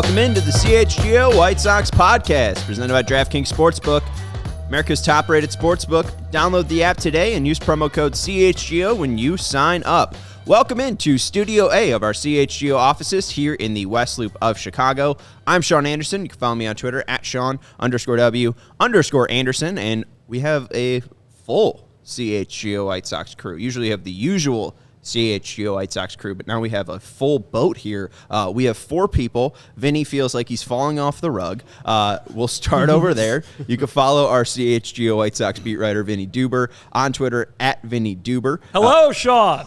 Welcome into the CHGO White Sox podcast, presented by DraftKings Sportsbook, America's top-rated sportsbook. Download the app today and use promo code CHGO when you sign up. Welcome into Studio A of our CHGO offices here in the West Loop of Chicago. I'm Sean Anderson. You can follow me on Twitter at Sean_W_Anderson, and we have a full CHGO White Sox crew. Usually have the usual CHGO White Sox crew, but now we have a full boat here. We have 4 people. Vinny feels like he's falling off the rug. We'll start over there. You can follow our CHGO White Sox beat writer, Vinnie Duber, on Twitter at Vinnie Duber. Hello, Sean.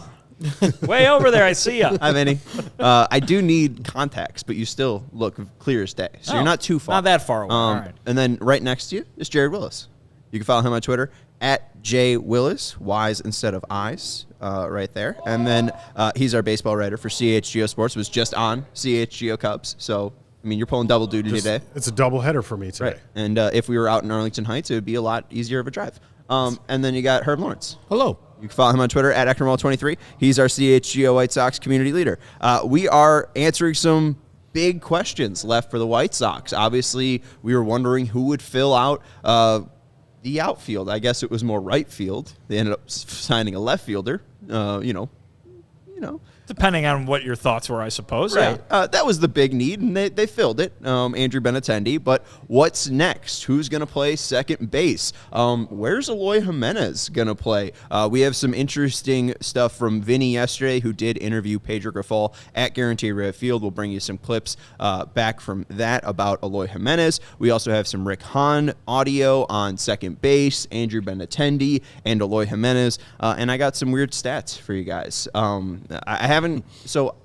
Way over there, I see you. Hi, Vinny. I do need contacts, but you still look clear as day, so you're not too far. Not that far away. All right. And then right next to you is Jared Wyllys. You can follow him on Twitter at J Wyllys, Y's instead of I's, right there. And then he's our baseball writer for CHGO Sports, was just on CHGO Cubs. So, I mean, you're pulling double duty today. It's a double header for me today. Right. And if we were out in Arlington Heights, it would be a lot easier of a drive. And then you got Herb Lawrence. Hello. You can follow him on Twitter at Eknermall23. He's our CHGO White Sox community leader. We are answering some big questions left for the White Sox. Obviously, we were wondering who would fill out the outfield. I guess it was more right field. They ended up signing a left fielder. Depending on what your thoughts were, I suppose. Right. Yeah. That was the big need, and they filled it. Andrew Benintendi. But what's next? Who's going to play second base? Where's Eloy Jimenez going to play? We have some interesting stuff from Vinny yesterday, who did interview Pedro Grifol at Guaranteed Rate Field. We'll bring you some clips back from that about Eloy Jimenez. We also have some Rick Hahn audio on second base, Andrew Benintendi, and Eloy Jimenez. And I got some weird stats for you guys. So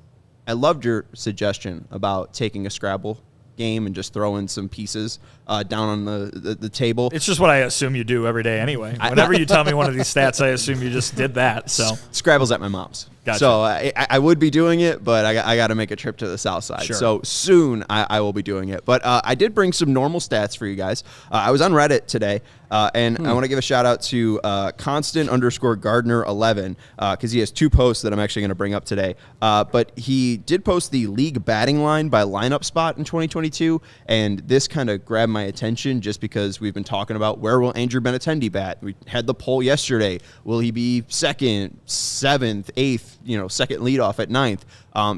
I loved your suggestion about taking a Scrabble game and just throwing some pieces down on the table. It's just what I assume you do every day anyway. Whenever you tell me one of these stats, I assume you just did that. So Scrabble's at my mom's. Gotcha. So I would be doing it, but I got to make a trip to the south side. Sure. So soon I will be doing it. But I did bring some normal stats for you guys. I was on Reddit today, and I want to give a shout out to Constant_Gardner11 because he has 2 posts that I'm actually going to bring up today. But he did post the league batting line by lineup spot in 2022, and this kind of grabbed my attention just because we've been talking about where will Andrew Benintendi bat. We had the poll yesterday. Will he be second, 7th, 8th? Second leadoff at 9th.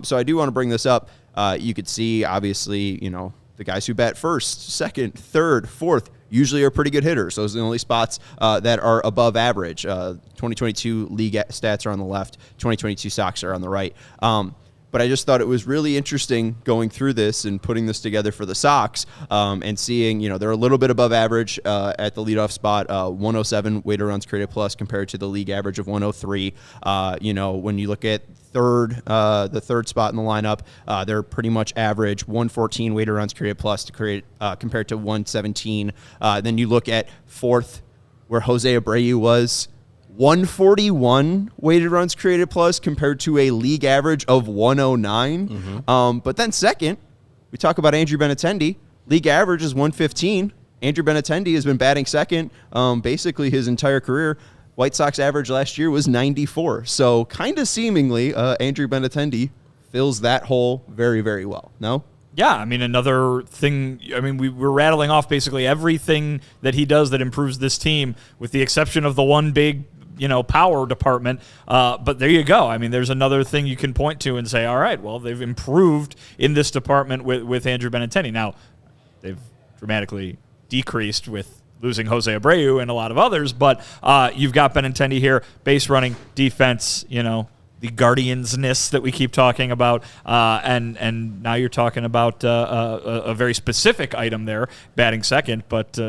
So I do want to bring this up. You could see, obviously, the guys who bat first, second, third, fourth usually are pretty good hitters. Those are the only spots that are above average. 2022 league stats are on the left. 2022 Sox are on the right. But I just thought it was really interesting going through this and putting this together for the Sox and seeing, they're a little bit above average at the leadoff spot, 107 weighted runs created plus compared to the league average of 103. When you look at the third spot in the lineup, they're pretty much average, 114 weighted runs created plus compared to 117. Then you look at fourth, where Jose Abreu was, 141 weighted runs created plus compared to a league average of 109. Mm-hmm. But then second, we talk about Andrew Benintendi. League average is 115. Andrew Benintendi has been batting second basically his entire career. White Sox average last year was 94. So kind of seemingly Andrew Benintendi fills that hole very, very well. No? Yeah, I mean, another thing, we're rattling off basically everything that he does that improves this team with the exception of the one big power department. But there you go. I mean, there's another thing you can point to and say, all right, well, they've improved in this department with Andrew Benintendi. Now, they've dramatically decreased with losing Jose Abreu and a lot of others, but you've got Benintendi here, base running, defense, the guardiansness that we keep talking about, and now you're talking about a very specific item there, batting second, but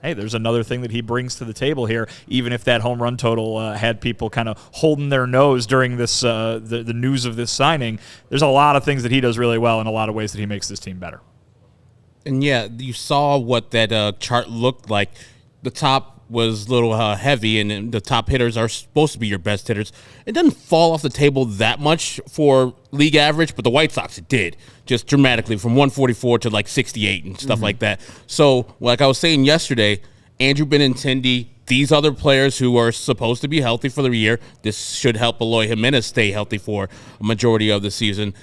hey, there's another thing that he brings to the table here, even if that home run total had people kind of holding their nose during this the news of this signing. There's a lot of things that he does really well and a lot of ways that he makes this team better. And yeah, you saw what that chart looked like. The top was a little heavy, and the top hitters are supposed to be your best hitters. It doesn't fall off the table that much for league average, but the White Sox, it did, just dramatically, from 144 to like 68 and stuff like that. So, like I was saying yesterday, Andrew Benintendi, these other players who are supposed to be healthy for the year, this should help Eloy Jimenez stay healthy for a majority of the season.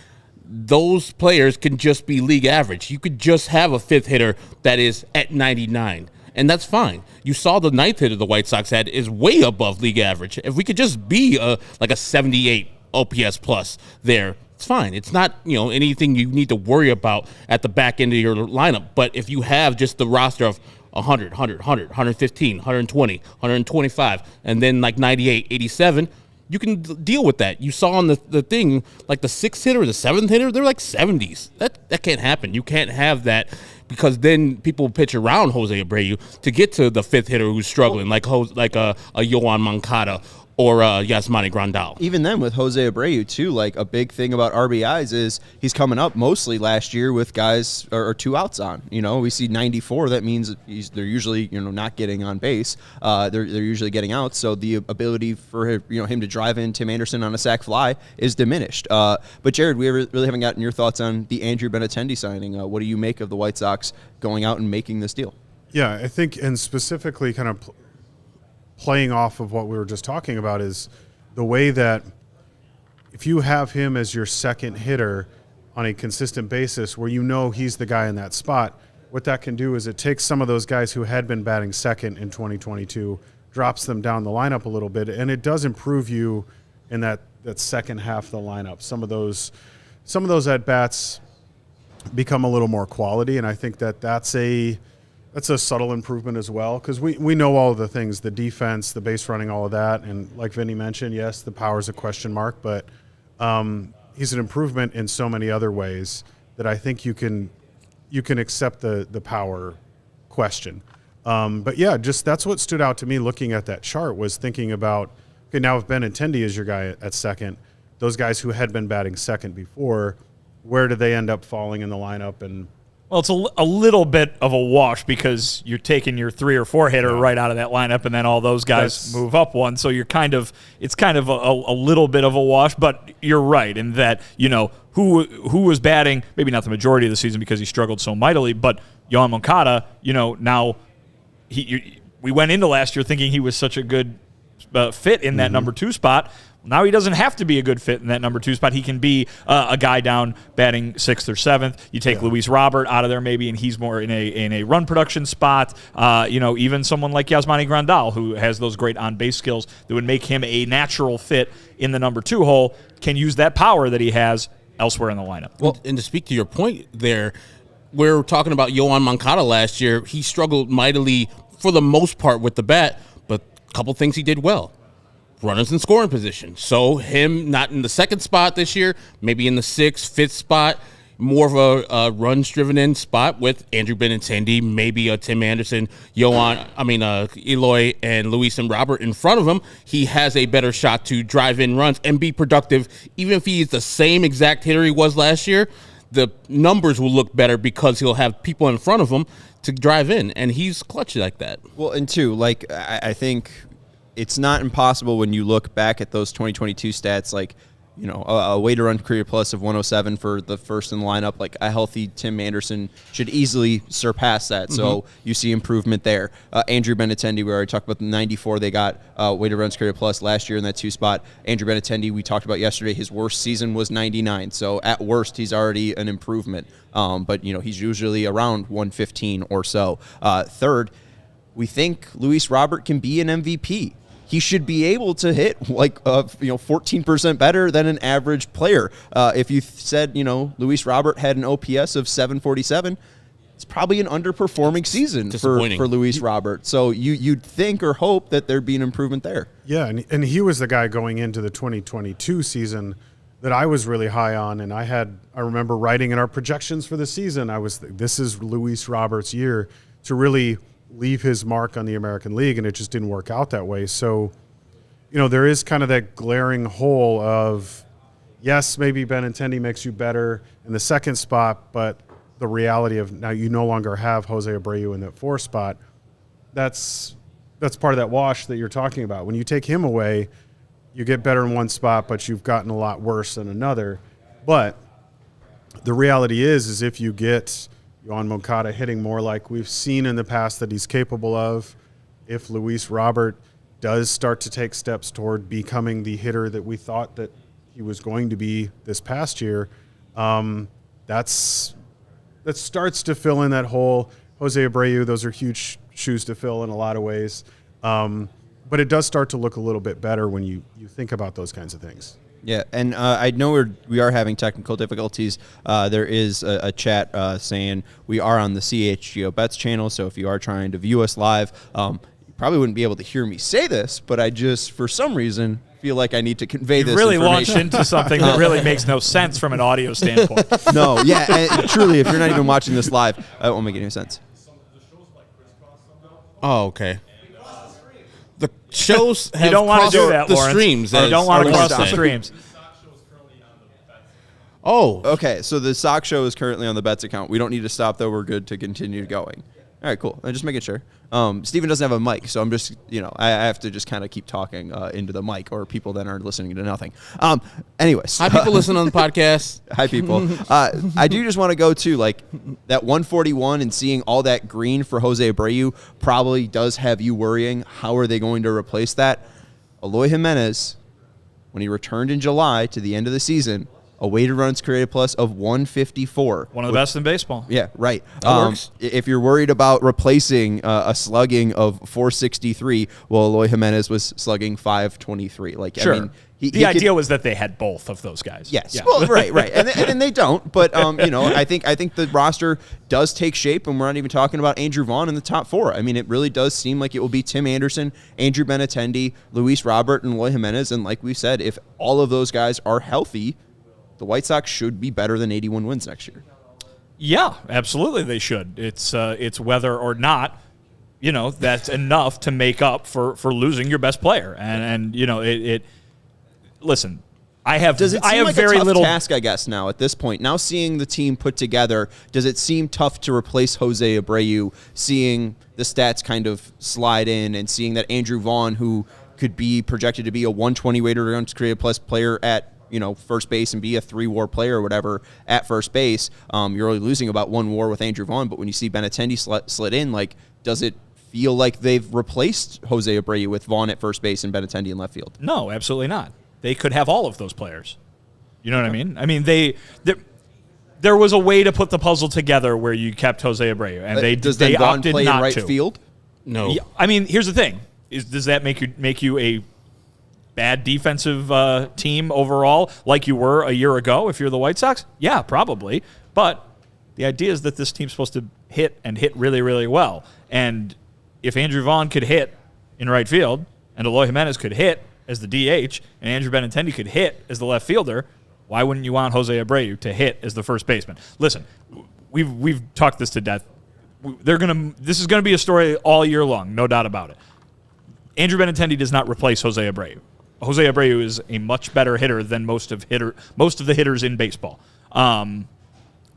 those players can just be league average. You could just have a fifth hitter that is at 99, and that's fine. You saw the ninth hitter the White Sox had is way above league average. If we could just be like a 78 OPS plus there, it's fine. It's not, anything you need to worry about at the back end of your lineup. But if you have just the roster of 100, 115, 120, 125, and then like 98, 87, you can deal with that. You saw on the thing, like the sixth hitter or the seventh hitter, they're like 70s. That can't happen. You can't have that, because then people pitch around Jose Abreu to get to the fifth hitter who's struggling, like a Yoan Moncada or Yasmani Grandal. Even then, with Jose Abreu, too, like a big thing about RBIs is he's coming up mostly last year with guys or 2 outs on. We see 94. That means they're usually not getting on base. They're usually getting out. So the ability for him to drive in Tim Anderson on a sac fly is diminished. But Jared, we really haven't gotten your thoughts on the Andrew Benintendi signing. What do you make of the White Sox going out and making this deal? Yeah, I think, and specifically kind of playing off of what we were just talking about, is the way that if you have him as your second hitter on a consistent basis where he's the guy in that spot, what that can do is it takes some of those guys who had been batting second in 2022, drops them down the lineup a little bit, and it does improve you in that second half of the lineup. Some of those at-bats become a little more quality, and I think that's a subtle improvement as well, because we know all of the things, the defense, the base running, all of that. And like Vinnie mentioned, yes, the power's a question mark, but he's an improvement in so many other ways that I think you can accept the power question. But yeah, just that's what stood out to me looking at that chart, was thinking about, okay, now if Benintendi is your guy at second, those guys who had been batting second before, where do they end up falling in the lineup? And well, it's a little bit of a wash, because you're taking your 3 or 4 hitter right out of that lineup, and then all those guys move up one. So it's kind of a little bit of a wash. But you're right in that who was batting, maybe not the majority of the season because he struggled so mightily, but Yoan Moncada, now we went into last year thinking he was such a good fit in that number 2 spot. Now he doesn't have to be a good fit in that number 2 spot. He can be a guy down batting 6th or 7th. You take Luis Robert out of there maybe, and he's more in a run production spot. Even someone like Yasmani Grandal, who has those great on-base skills that would make him a natural fit in the number 2 hole, can use that power that he has elsewhere in the lineup. Well, and to speak to your point there, we're talking about Yoan Moncada last year. He struggled mightily for the most part with the bat, but a couple things he did well. Runners in scoring position. So him not in the second spot this year, maybe in the 6th, 5th spot, more of a runs-driven in spot with Andrew Benintendi, maybe a Tim Anderson, Eloy and Luis and Robert in front of him. He has a better shot to drive in runs and be productive. Even if he's the same exact hitter he was last year, the numbers will look better because he'll have people in front of him to drive in, and he's clutch like that. Well, and two, I think it's not impossible when you look back at those 2022 stats, a way to run career plus of 107 for the first in the lineup. Like a healthy Tim Anderson should easily surpass that. So you see improvement there. Andrew Benintendi, we already talked about the 94 they got way to run career plus last year in that 2 spot. Andrew Benintendi, we talked about yesterday, his worst season was 99. So at worst, he's already an improvement. But he's usually around 115 or so. Third, we think Luis Robert can be an MVP. He should be able to hit 14% better than an average player. If you said, Luis Robert had an OPS of 747, it's probably an underperforming season for Luis Robert. So you'd think or hope that there'd be an improvement there. Yeah, and he was the guy going into the 2022 season that I was really high on, and I remember writing in our projections for the season, this is Luis Robert's year to really leave his mark on the American League, and it just didn't work out that way. So, there is kind of that glaring hole of, yes, maybe Benintendi makes you better in the 2nd spot, but the reality of now you no longer have Jose Abreu in that 4th spot. That's part of that wash that you're talking about. When you take him away, you get better in one spot, but you've gotten a lot worse in another. But the reality is if you get Yoan Moncada hitting more like we've seen in the past that he's capable of, if Luis Robert does start to take steps toward becoming the hitter that we thought that he was going to be this past year, That starts to fill in that hole. Jose Abreu, those are huge shoes to fill in a lot of ways. But it does start to look a little bit better when you think about those kinds of things. Yeah, and I know we are having technical difficulties. There is a chat saying we are on the CHGO Bets channel, so if you are trying to view us live, you probably wouldn't be able to hear me say this, but I just, for some reason, feel like I need to convey this really information. launched into something that really makes no sense from an audio standpoint. No, yeah, and truly, if you're not even watching this live, it won't make any sense. Oh, okay. The shows have You don't want to do that, the Lawrence. streams. You don't want to cross the Lawrence said. streams. Oh, Okay, so the Sox Show is currently on the Bets account. We don't need to stop, though. We're good to continue going. All right, cool. I'm just making sure. Steven doesn't have a mic, so I'm just, I have to just kind of keep talking into the mic, or people then are listening to nothing. Anyways. hi, people listening on the podcast. Hi, people. I do just want to go to, that 141 and seeing all that green for Jose Abreu probably does have you worrying. How are they going to replace that? Eloy Jimenez, when he returned in July to the end of the season, a weighted runs created plus of 154. One of the best in baseball. Yeah, right. That works. If you're worried about replacing a slugging of 463, well, Eloy Jimenez was slugging 523. Sure. I mean, the idea was that they had both of those guys. Yes. Yeah. Well, right. And they don't. But, I think the roster does take shape, and we're not even talking about Andrew Vaughn in the top four. I mean, it really does seem like it will be Tim Anderson, Andrew Benintendi, Luis Robert, and Eloy Jimenez. And like we said, if all of those guys are healthy, the White Sox should be better than 81 wins next year. Yeah, absolutely they should. It's whether or not, that's enough to make up for losing your best player. And listen, I have Does it seem I have like very a tough little task, I guess, now at this point? Now seeing the team put together, does it seem tough to replace Jose Abreu, seeing the stats kind of slide in and seeing that Andrew Vaughn, who could be projected to be a 120 weighted runs created plus player at first base and be a 3-WAR player or whatever at first base, you're only losing about 1 WAR with Andrew Vaughn. But when you see Benintendi slid in, does it feel like they've replaced Jose Abreu with Vaughn at first base and Benintendi in left field? No, absolutely not. They could have all of those players. You know what I mean? I mean, there was a way to put the puzzle together where you kept Jose Abreu, and they Vaughn opted play not in right to. field? No. Yeah, I mean, here's the thing: does that make you a bad defensive team overall, like you were a year ago if you're the White Sox? Yeah, probably. But the idea is that this team's supposed to hit and hit really, really well. And if Andrew Vaughn could hit in right field, and Eloy Jimenez could hit as the DH, and Andrew Benintendi could hit as the left fielder, why wouldn't you want Jose Abreu to hit as the first baseman? Listen, we've talked this to death. This is gonna be a story all year long, no doubt about it. Andrew Benintendi does not replace Jose Abreu. Jose Abreu is a much better hitter than most of the hitters in baseball.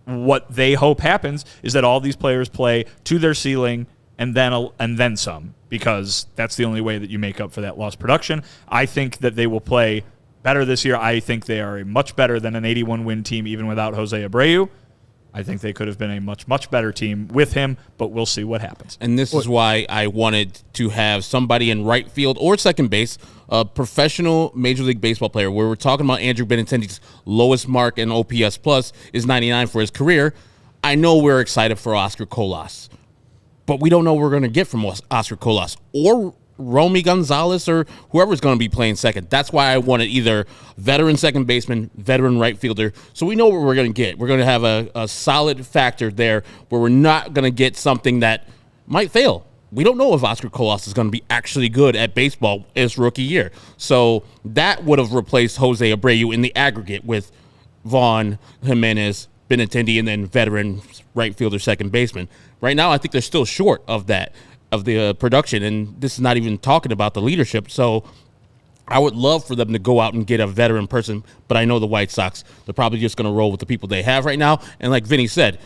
What they hope happens is that all these players play to their ceiling and then some, because that's the only way that you make up for that lost production. I think that they will play better this year. I think they are a much better than an 81-win team even without Jose Abreu. I think they could have been a much, much better team with him, but we'll see what happens. And this is why I wanted to have somebody in right field or second base, a professional Major League Baseball player, where we're talking about Andrew Benintendi's lowest mark in OPS plus is 99 for his career. I know we're excited for Oscar Colas, but we don't know what we're going to get from Oscar Colas or Romy Gonzalez or whoever's going to be playing second. That's why I wanted either veteran second baseman, veteran right fielder, so we know what we're going to get. We're going to have a solid factor there where we're not going to get something that might fail. We don't know if Oscar Colas is going to be actually good at baseball his rookie year. So that would have replaced Jose Abreu in the aggregate with Vaughn, Jimenez, Benintendi, and then veteran right fielder, second baseman. Right now, I think they're still short of that, of the production, and this is not even talking about the leadership. So I would love for them to go out and get a veteran person, but I know the White Sox, they're probably just going to roll with the people they have right now. And like Vinny said,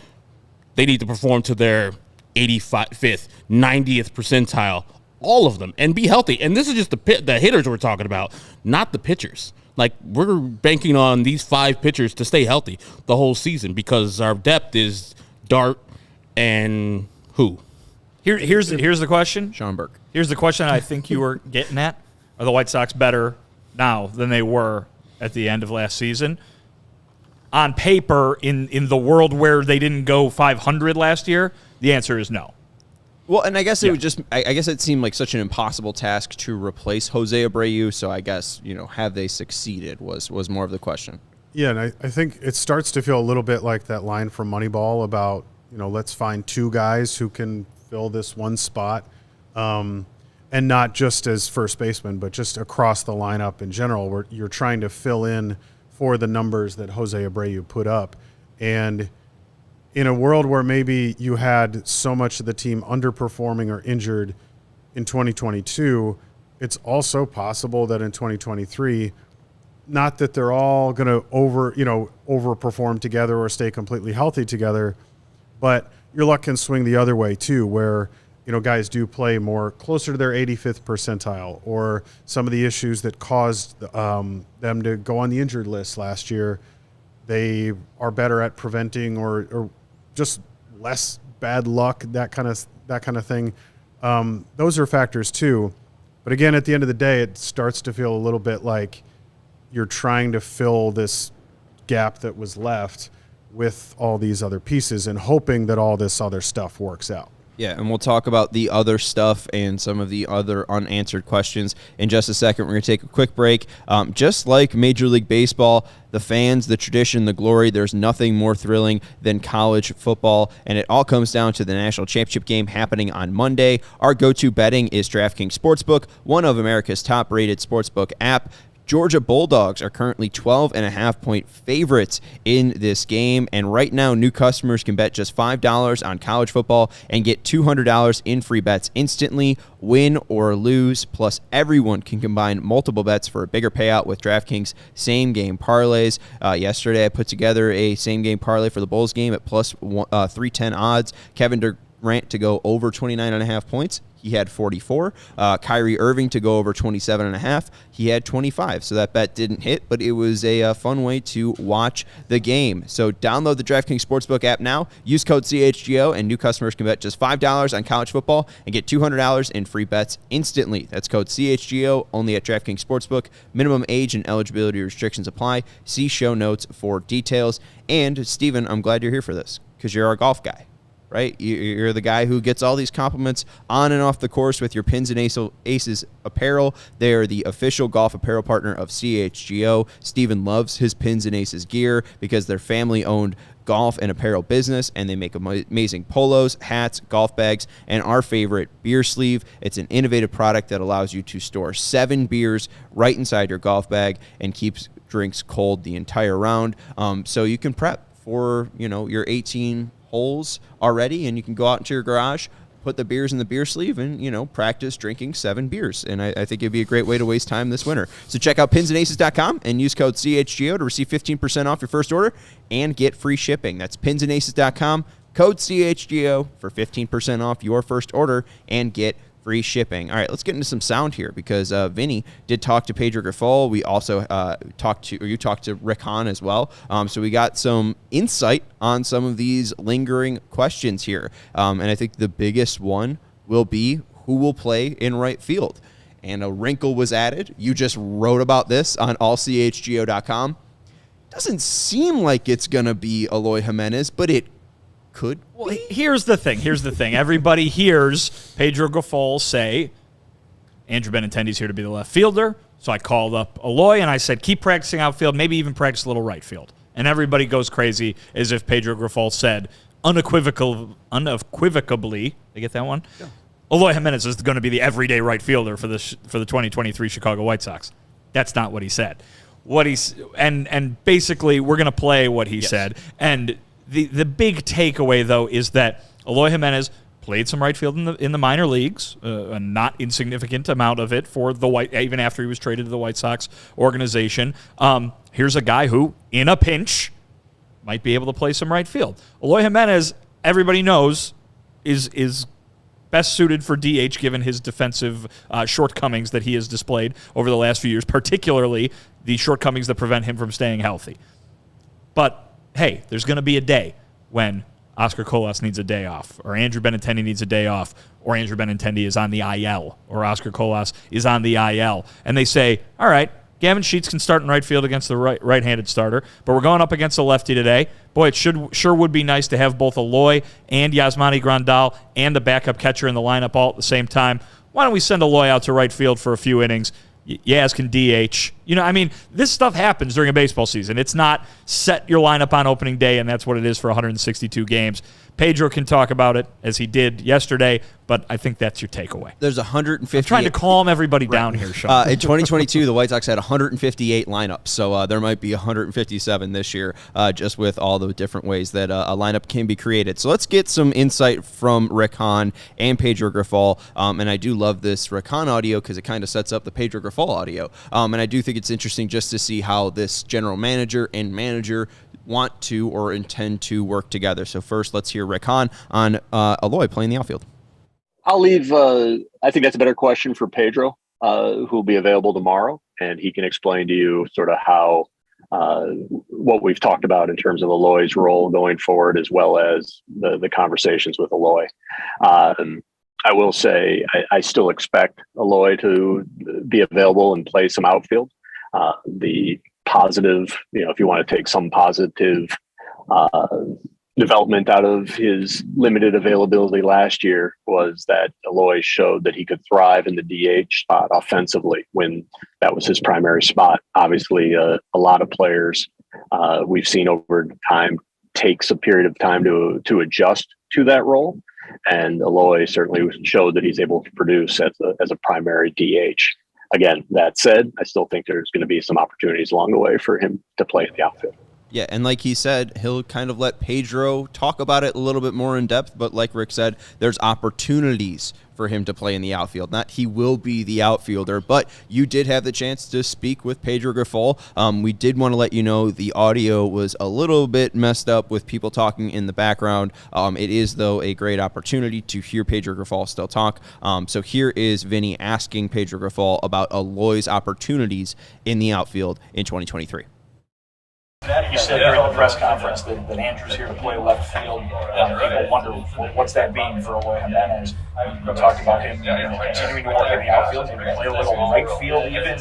they need to perform to their 85th, 90th percentile, all of them, and be healthy. And this is just the hitters we're talking about, not the pitchers. Like, we're banking on these 5 pitchers to stay healthy the whole season because our depth is Dart and who? Here's the question. Sean Burke. Here's the question I think you were getting at. Are the White Sox better now than they were at the end of last season? on paper in the world where they didn't go 500 last year? The answer is no. Well, and I guess it would just, I guess it seemed like such an impossible task to replace Jose Abreu. So I guess, have they succeeded was more of the question. Yeah, and I think it starts to feel a little bit like that line from Moneyball about, let's find two guys who can fill this one spot. And not just as first baseman, but just across the lineup in general, where you're trying to fill in for the numbers that Jose Abreu put up. And in a world where maybe you had so much of the team underperforming or injured in 2022, it's also possible that in 2023, not that they're all going to overperform together or stay completely healthy together, but your luck can swing the other way too, where guys do play more closer to their 85th percentile, or some of the issues that caused them to go on the injured list last year, they are better at preventing or just less bad luck, that kind of thing. Those are factors too. But again, at the end of the day, it starts to feel a little bit like you're trying to fill this gap that was left with all these other pieces and hoping that all this other stuff works out. Yeah, and we'll talk about the other stuff and some of the other unanswered questions in just a second. We're going to take a quick break. Just like Major League Baseball, the fans, the tradition, the glory, there's nothing more thrilling than college football, and it all comes down to the national championship game happening on Monday. Our go-to betting is DraftKings Sportsbook, one of America's top-rated sportsbook app. Georgia Bulldogs are currently 12.5-point favorites in this game, and right now new customers can bet just $5 on college football and get $200 in free bets instantly, win or lose. Plus, everyone can combine multiple bets for a bigger payout with DraftKings same-game parlays. Yesterday, I put together a same-game parlay for the Bulls game at plus 310 odds. Kevin Durant to go over 29.5 points. He had 44. Kyrie Irving to go over 27.5. He had 25. So that bet didn't hit, but it was a fun way to watch the game. So download the DraftKings Sportsbook app now. Use code CHGO, and new customers can bet just $5 on college football and get $200 in free bets instantly. That's code CHGO, only at DraftKings Sportsbook. Minimum age and eligibility restrictions apply. See show notes for details. And, Steven, I'm glad you're here for this because you're our golf guy. Right? You're the guy who gets all these compliments on and off the course with your Pins and Aces apparel. They are the official golf apparel partner of CHGO. Steven loves his Pins and Aces gear because they're family-owned golf and apparel business, and they make amazing polos, hats, golf bags, and our favorite, beer sleeve. It's an innovative product that allows you to store 7 beers right inside your golf bag and keeps drinks cold the entire round. So you can prep for, your 18 holes already, and you can go out into your garage, put the beers in the beer sleeve, and practice drinking 7 beers. And I think it'd be a great way to waste time this winter. So check out pinsandaces.com and use code CHGO to receive 15% off your first order and get free shipping. That's pinsandaces.com, code CHGO for 15% off your first order and get free shipping. All right, let's get into some sound here because Vinny did talk to Pedro Grifol. We also you talked to Rick Hahn as well. So we got some insight on some of these lingering questions here. And I think the biggest one will be who will play in right field. And a wrinkle was added. You just wrote about this on allchgo.com. Doesn't seem like it's going to be Eloy Jimenez, but it could. Well, here's the thing. Everybody hears Pedro Grifol say, Andrew Benintendi's here to be the left fielder. So I called up Eloy and I said, keep practicing outfield, maybe even practice a little right field. And everybody goes crazy as if Pedro Grifol said unequivocably, they get that one? Yeah. Eloy Jimenez is going to be the everyday right fielder for the 2023 Chicago White Sox. That's not what he said. And basically we're going to play what he said. And the big takeaway, though, is that Eloy Jimenez played some right field in the minor leagues, a not insignificant amount of it for even after he was traded to the White Sox organization. Here's a guy who, in a pinch, might be able to play some right field. Eloy Jimenez, everybody knows, is best suited for DH given his defensive shortcomings that he has displayed over the last few years, particularly the shortcomings that prevent him from staying healthy. But hey, there's going to be a day when Oscar Colas needs a day off, or Andrew Benintendi needs a day off, or Andrew Benintendi is on the IL, or Oscar Colas is on the IL. And they say, all right, Gavin Sheets can start in right field against the right-handed starter, but we're going up against a lefty today. Boy, it sure would be nice to have both Eloy and Yasmani Grandal and the backup catcher in the lineup all at the same time. Why don't we send Eloy out to right field for a few innings? Yaz can DH. This stuff happens during a baseball season. It's not set your lineup on opening day, and that's what it is for 162 games. Pedro can talk about it, as he did yesterday, but I think that's your takeaway. There's 150. I'm trying to calm everybody down here, Sean. In 2022, the White Sox had 158 lineups, so there might be 157 this year, just with all the different ways that a lineup can be created. So let's get some insight from Rick Hahn and Pedro Grifol, and I do love this Rick Hahn audio because it kind of sets up the Pedro Grifol audio, and I do think it's interesting just to see how this general manager and manager want to or intend to work together. So first, let's hear Rick Hahn on Eloy playing the outfield. I'll leave. I think that's a better question for Pedro, who will be available tomorrow, and he can explain to you sort of how what we've talked about in terms of Eloy's role going forward, as well as the conversations with Eloy. I will say I still expect Eloy to be available and play some outfield. The positive, if you want to take some positive development out of his limited availability last year, was that Eloy showed that he could thrive in the DH spot offensively when that was his primary spot. Obviously, a lot of players we've seen over time takes a period of time to adjust to that role. And Eloy certainly showed that he's able to produce as a primary DH. Again, that said, I still think there's going to be some opportunities along the way for him to play in the outfield. Yeah, and like he said, he'll kind of let Pedro talk about it a little bit more in depth, but like Rick said, there's opportunities for him to play in the outfield. Not he will be the outfielder, but you did have the chance to speak with Pedro Grifol. We did want to let you know the audio was a little bit messed up with people talking in the background. It is, though, a great opportunity to hear Pedro Grifol still talk. So here is Vinnie asking Pedro Grifol about Eloy's opportunities in the outfield in 2023. You said during the press conference that Andrew's here to play left field. People wonder what's that mean for Eloy Jimenez. You talked about him continuing to work in the outfield, maybe play a little right field. Even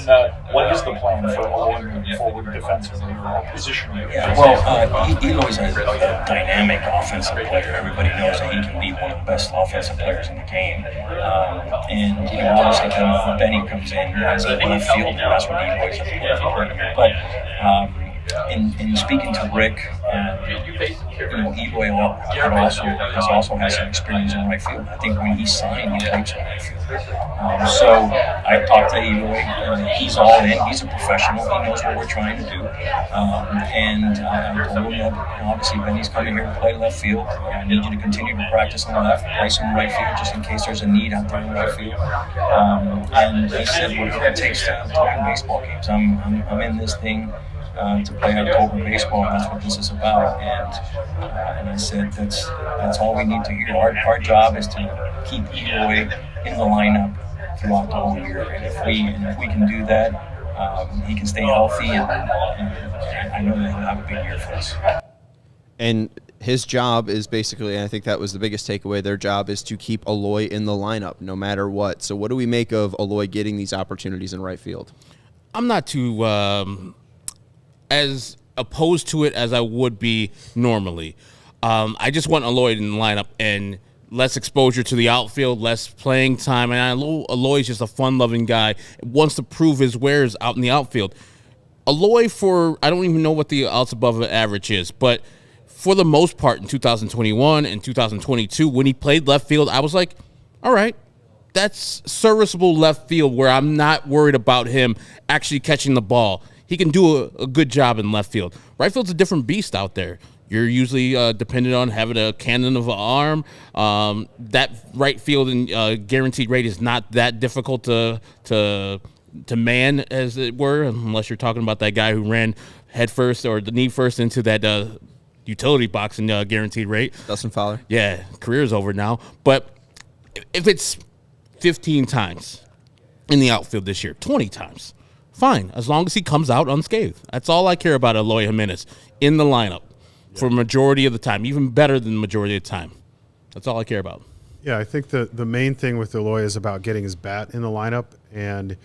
what is the plan for Eloy moving forward defensively or positionally? Eloy's a dynamic offensive player. Everybody knows that he can be one of the best offensive players in the game. And obviously, when Benny comes in as a left fielder, that's what Eloy's a player. But in speaking to Rick, Eloy has also had some experience in right field. I think when he signed, he played some right field. So I talked to Eloy. He's all in. He's a professional. He knows what we're trying to do. And I told him that obviously Benny's coming here to play left field. I need you to continue to practice on the left, play some right field just in case there's a need out there in right field. And he said, whatever it takes to win baseball games. I'm in this thing to play October baseball, and that's what this is about. And I said that's all we need to hear. Our job is to keep Eloy in the lineup throughout the whole year, and if we can do that, he can stay healthy, and I know that he'll have a big year for us. And his job is basically, and I think that was the biggest takeaway, their job is to keep Eloy in the lineup no matter what. So what do we make of Eloy getting these opportunities in right field? I'm not too as opposed to it as I would be normally. I just want Eloy in the lineup and less exposure to the outfield, less playing time. And I know Eloy's just a fun-loving guy, wants to prove his wares out in the outfield. Eloy, I don't even know what the outs above average is, but for the most part in 2021 and 2022, when he played left field, I was like, all right, that's serviceable left field where I'm not worried about him actually catching the ball. He can do a good job in left field. Right field's a different beast out there. You're usually dependent on having a cannon of an arm. That right field and guaranteed rate is not that difficult to man, as it were, unless you're talking about that guy who ran head first or the knee first into that utility box in guaranteed rate. Dustin Fowler. Yeah, career's over now. But if it's 15 times in the outfield this year, 20 times, fine, as long as he comes out unscathed. That's all I care about, Eloy Jimenez, in the lineup for majority of the time, even better than the majority of the time. That's all I care about. Yeah, I think the main thing with Eloy is about getting his bat in the lineup, and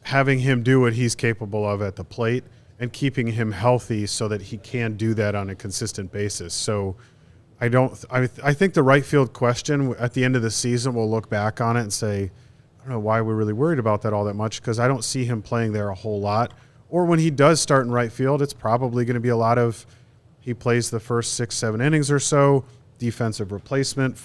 having him do what he's capable of at the plate and keeping him healthy so that he can do that on a consistent basis. So I think the right field question at the end of the season, we'll look back on it and say, I don't know why we're really worried about that all that much, because I don't see him playing there a whole lot. Or when he does start in right field, it's probably going to be a lot of he plays the first 6-7 innings or so, defensive replacement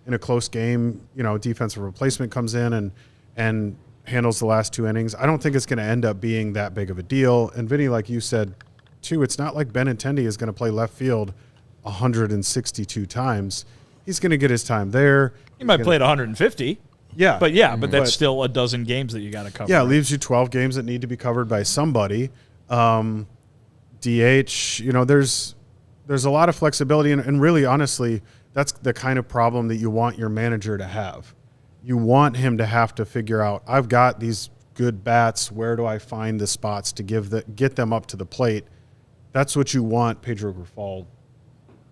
in a close game, defensive replacement comes in and handles the last 2 innings. I don't think it's going to end up being that big of a deal. And Vinny, like you said, too, it's not like Benintendi is going to play left field 162 times. He's going to get his time there. He might play at 150. Yeah. But that's still a dozen games that you got to cover. Yeah, it leaves you 12 games that need to be covered by somebody. DH, there's a lot of flexibility. And really, honestly, that's the kind of problem that you want your manager to have. You want him to have to figure out, I've got these good bats. Where do I find the spots to get them up to the plate? That's what you want Pedro Grifol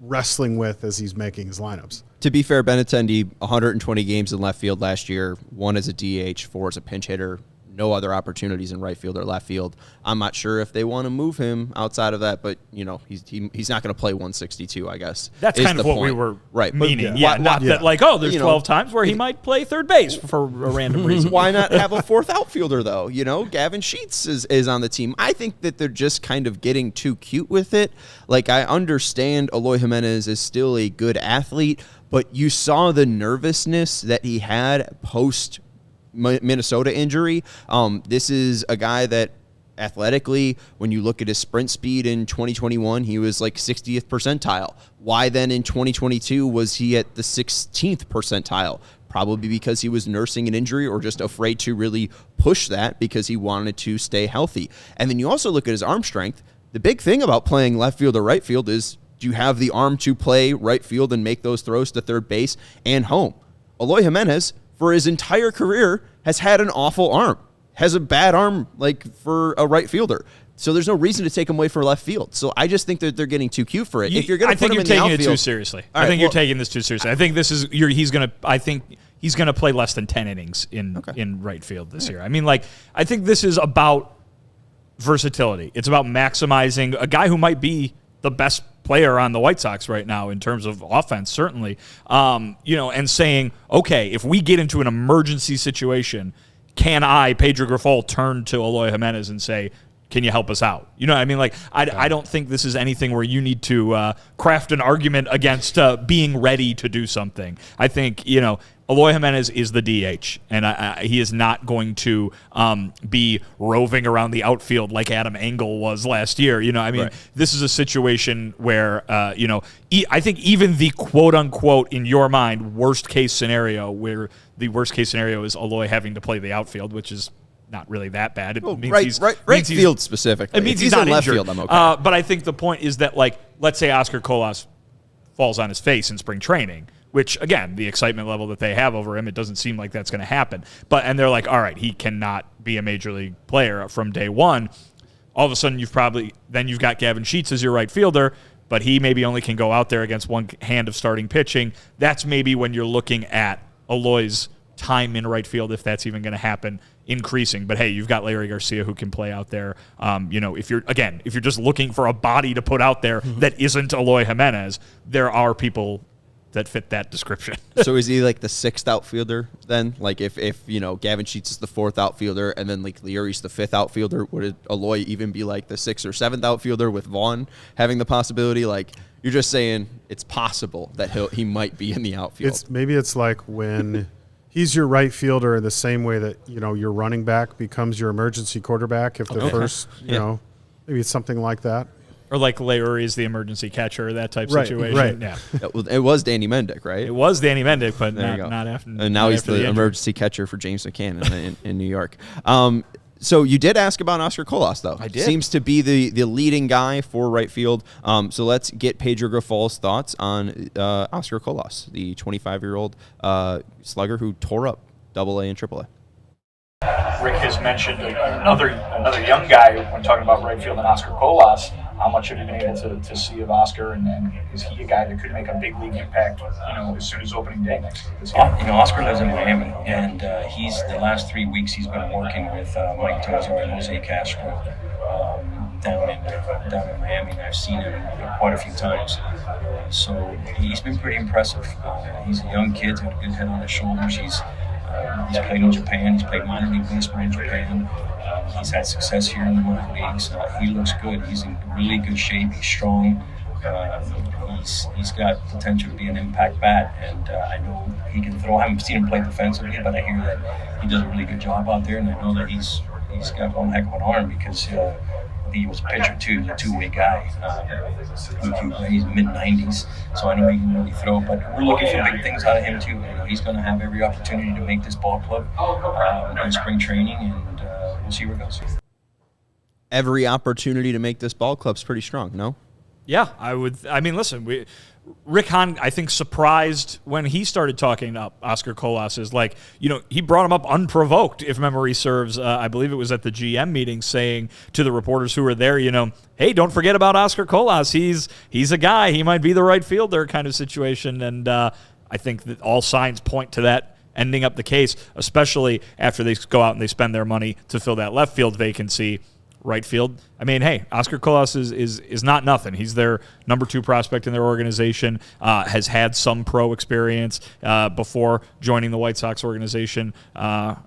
wrestling with as he's making his lineups. To be fair, Benintendi, 120 games in left field last year, 1 as a DH, 4 as a pinch hitter, no other opportunities in right field or left field. I'm not sure if they want to move him outside of that, but he's not going to play 162, I guess. That's kind of what we were meaning. There's 12 times where he might play third base for a random reason. Why not have a 4th outfielder, though? Gavin Sheets is on the team. I think that they're just kind of getting too cute with it. Like, I understand Eloy Jimenez is still a good athlete, but you saw the nervousness that he had post Minnesota injury. This is a guy that athletically, when you look at his sprint speed in 2021, he was like 60th percentile. Why then in 2022 was he at the 16th percentile? Probably because he was nursing an injury or just afraid to really push that because he wanted to stay healthy. And then you also look at his arm strength. The big thing about playing left field or right field is, do you have the arm to play right field and make those throws to third base and home? Eloy Jimenez, for his entire career, has had an awful arm, has a bad arm for a right fielder. So there's no reason to take him away from left field. So I just think that they're getting too cute for it. If you're going to put him in the outfield, I think you're taking it too seriously. You're taking this too seriously. I think he's going to play less than 10 innings in right field this year. I mean, I think this is about versatility. It's about maximizing a guy who might be the best player on the White Sox right now in terms of offense, certainly, and saying, okay, if we get into an emergency situation, can Pedro Grifol, turn to Eloy Jimenez and say, can you help us out? You know what I mean? I don't think this is anything where you need to craft an argument against being ready to do something. I think, Eloy Jimenez is the DH, and he is not going to be roving around the outfield like Adam Engel was last year. Right. This is a situation where, I think even the quote-unquote, in your mind, worst-case scenario, where the worst-case scenario is Eloy having to play the outfield, which is not really that bad. It means right field specifically. It means he's not in left injured. field, I'm okay. But I think the point is that, let's say Oscar Colas falls on his face in spring training, which, again, the excitement level that they have over him, it doesn't seem like that's going to happen. And they're like, all right, he cannot be a major league player from day one. All of a sudden, you've got Gavin Sheets as your right fielder, but he maybe only can go out there against one hand of starting pitching. That's maybe when you're looking at Eloy's time in right field, if that's even going to happen, increasing. But hey, you've got Larry Garcia who can play out there. If you're just looking for a body to put out there that isn't Eloy Jimenez, there are people that fit that description. So is he like the 6th outfielder then? Like if Gavin Sheets is the 4th outfielder and then Leary's the 5th outfielder, would Eloy even be like the 6th or 7th outfielder with Vaughn having the possibility? You're just saying it's possible that he might be in the outfield. Maybe it's like when he's your right fielder in the same way that your running back becomes your emergency quarterback if the first maybe it's something like that. Or like Larry is the emergency catcher, that type situation. Right. Yeah. It was Danny Mendick, right? It was Danny Mendick, but not after. And now he's the emergency catcher for James McCann in New York. So you did ask about Oscar Colas, though. I did. Seems to be the leading guy for right field. So let's get Pedro Grifol's thoughts on Oscar Colas, the 25-year-old slugger who tore up AA and AAA. Rick has mentioned another young guy when talking about right field and Oscar Colas. How much have you been able to see of Oscar, and is he a guy that could make a big league impact, as soon as opening day next year? Oscar lives in Miami, and he's the last 3 weeks he's been working with Mike Tozer and Jose Castro down in Miami, and I've seen him quite a few times. So he's been pretty impressive. He's a young kid, got a good head on his shoulders. He's played in Japan. He's played minor league baseball in Japan. He's had success here in the minor leagues. He looks good. He's in really good shape. He's strong. He's got potential to be an impact bat, and I know he can throw. I haven't seen him play defensively, but I hear that he does a really good job out there, and I know that he's got one heck of an arm because he was a pitcher too. He's a two-way guy. He's mid-90s, so I know he can really throw. But we're looking for big things out of him too. You know, he's going to have every opportunity to make this ball club in spring training, and we'll see where it goes. Every opportunity to make this ball club's pretty strong, no? Yeah, I would. I mean, listen, Rick Hahn, I think, surprised when he started talking up Oscar Colas. Is like, he brought him up unprovoked, if memory serves. I believe it was at the GM meeting, saying to the reporters who were there, hey, don't forget about Oscar Colas. He's a guy. He might be the right fielder kind of situation. And I think that all signs point to that ending up the case, especially after they go out and they spend their money to fill that left field vacancy. Right field. I mean, hey, Oscar Colas is not nothing. He's their number 2 prospect in their organization, has had some pro experience before joining the White Sox organization.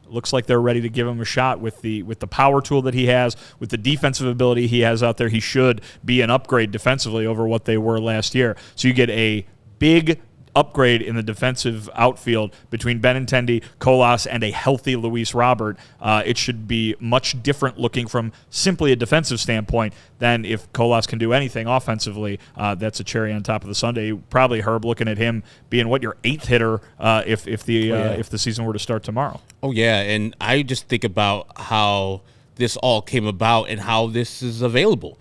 Looks like they're ready to give him a shot with the power tool that he has, with the defensive ability he has out there. He should be an upgrade defensively over what they were last year. So you get a big upgrade in the defensive outfield between Benintendi, Colas, and a healthy Luis Robert. It should be much different looking from simply a defensive standpoint than if Colas can do anything offensively. That's a cherry on top of the sundae. Probably, Herb, looking at him being your 8th hitter if the season were to start tomorrow. Oh, yeah, and I just think about how this all came about and how this is available.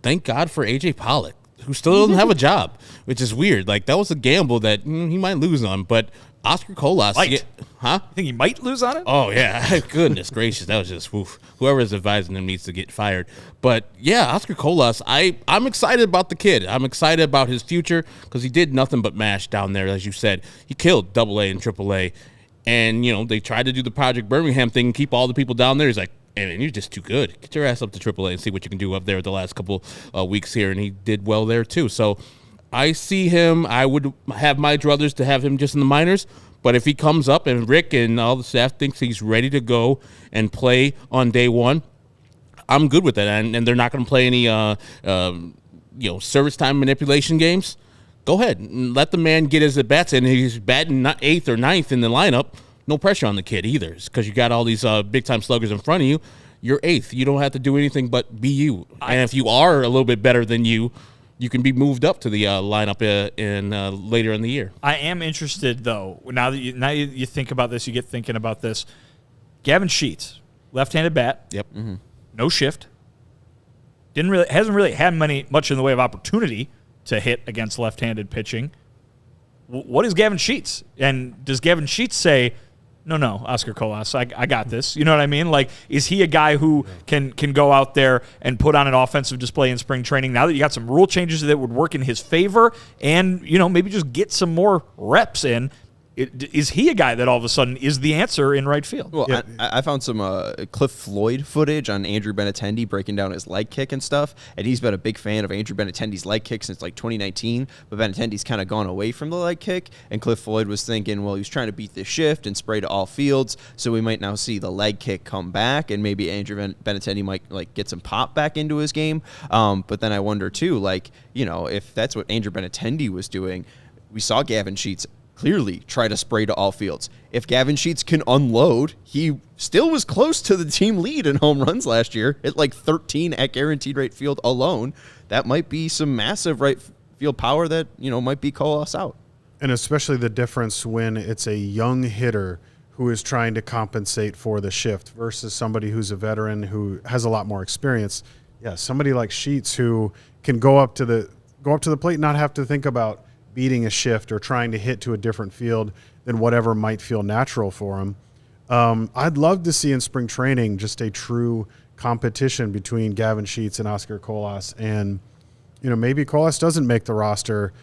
Thank God for A.J. Pollock, who still doesn't have a job, which is weird. Like, that was a gamble that he might lose on, but Oscar Colas. You think he might lose on it? Oh, yeah. Goodness gracious. That was just, woof. Whoever is advising him needs to get fired. But, yeah, Oscar Colas, I'm excited about the kid. I'm excited about his future because he did nothing but mash down there, as you said. He killed AA and AAA. And, they tried to do the Project Birmingham thing and keep all the people down there. He's like, and you're just too good. Get your ass up to AAA and see what you can do up there the last couple weeks here. And he did well there, too. So I see him. I would have my druthers to have him just in the minors. But if he comes up and Rick and all the staff thinks he's ready to go and play on day one, I'm good with that. And they're not going to play any, service time manipulation games. Go ahead and let the man get his at-bats in. He's batting 8th or 9th in the lineup. No pressure on the kid either, because you got all these big-time sluggers in front of you. You're 8th. You don't have to do anything but be you. And if you are a little bit better than you can be moved up to the lineup in later in the year. I am interested, though. Now that you think about this, you get thinking about this. Gavin Sheets, left-handed bat. Yep. Mm-hmm. No shift. Hasn't really had much in the way of opportunity to hit against left-handed pitching. What is Gavin Sheets? And does Gavin Sheets say, No, Oscar Colas, I got this. You know what I mean? Like, is he a guy who can go out there and put on an offensive display in spring training now that you got some rule changes that would work in his favor and, maybe just get some more reps in? Is he a guy that all of a sudden is the answer in right field? Well, yeah. I found some Cliff Floyd footage on Andrew Benintendi breaking down his leg kick and stuff, and he's been a big fan of Andrew Benintendi's leg kick since 2019, but Benintendi's kind of gone away from the leg kick, and Cliff Floyd was thinking, well, he's trying to beat this shift and spray to all fields, so we might now see the leg kick come back, and maybe Andrew Benintendi might get some pop back into his game, but then I wonder, too, if that's what Andrew Benintendi was doing, we saw Gavin Sheets clearly try to spray to all fields. If Gavin Sheets can unload, he still was close to the team lead in home runs last year at 13 at guaranteed rate field alone. That might be some massive right field power that, might be Colas out. And especially the difference when it's a young hitter who is trying to compensate for the shift versus somebody who's a veteran who has a lot more experience. Yeah, somebody like Sheets who can go up to the plate and not have to think about beating a shift or trying to hit to a different field than whatever might feel natural for him. I'd love to see in spring training just a true competition between Gavin Sheets and Oscar Colas. And, maybe Colas doesn't make the roster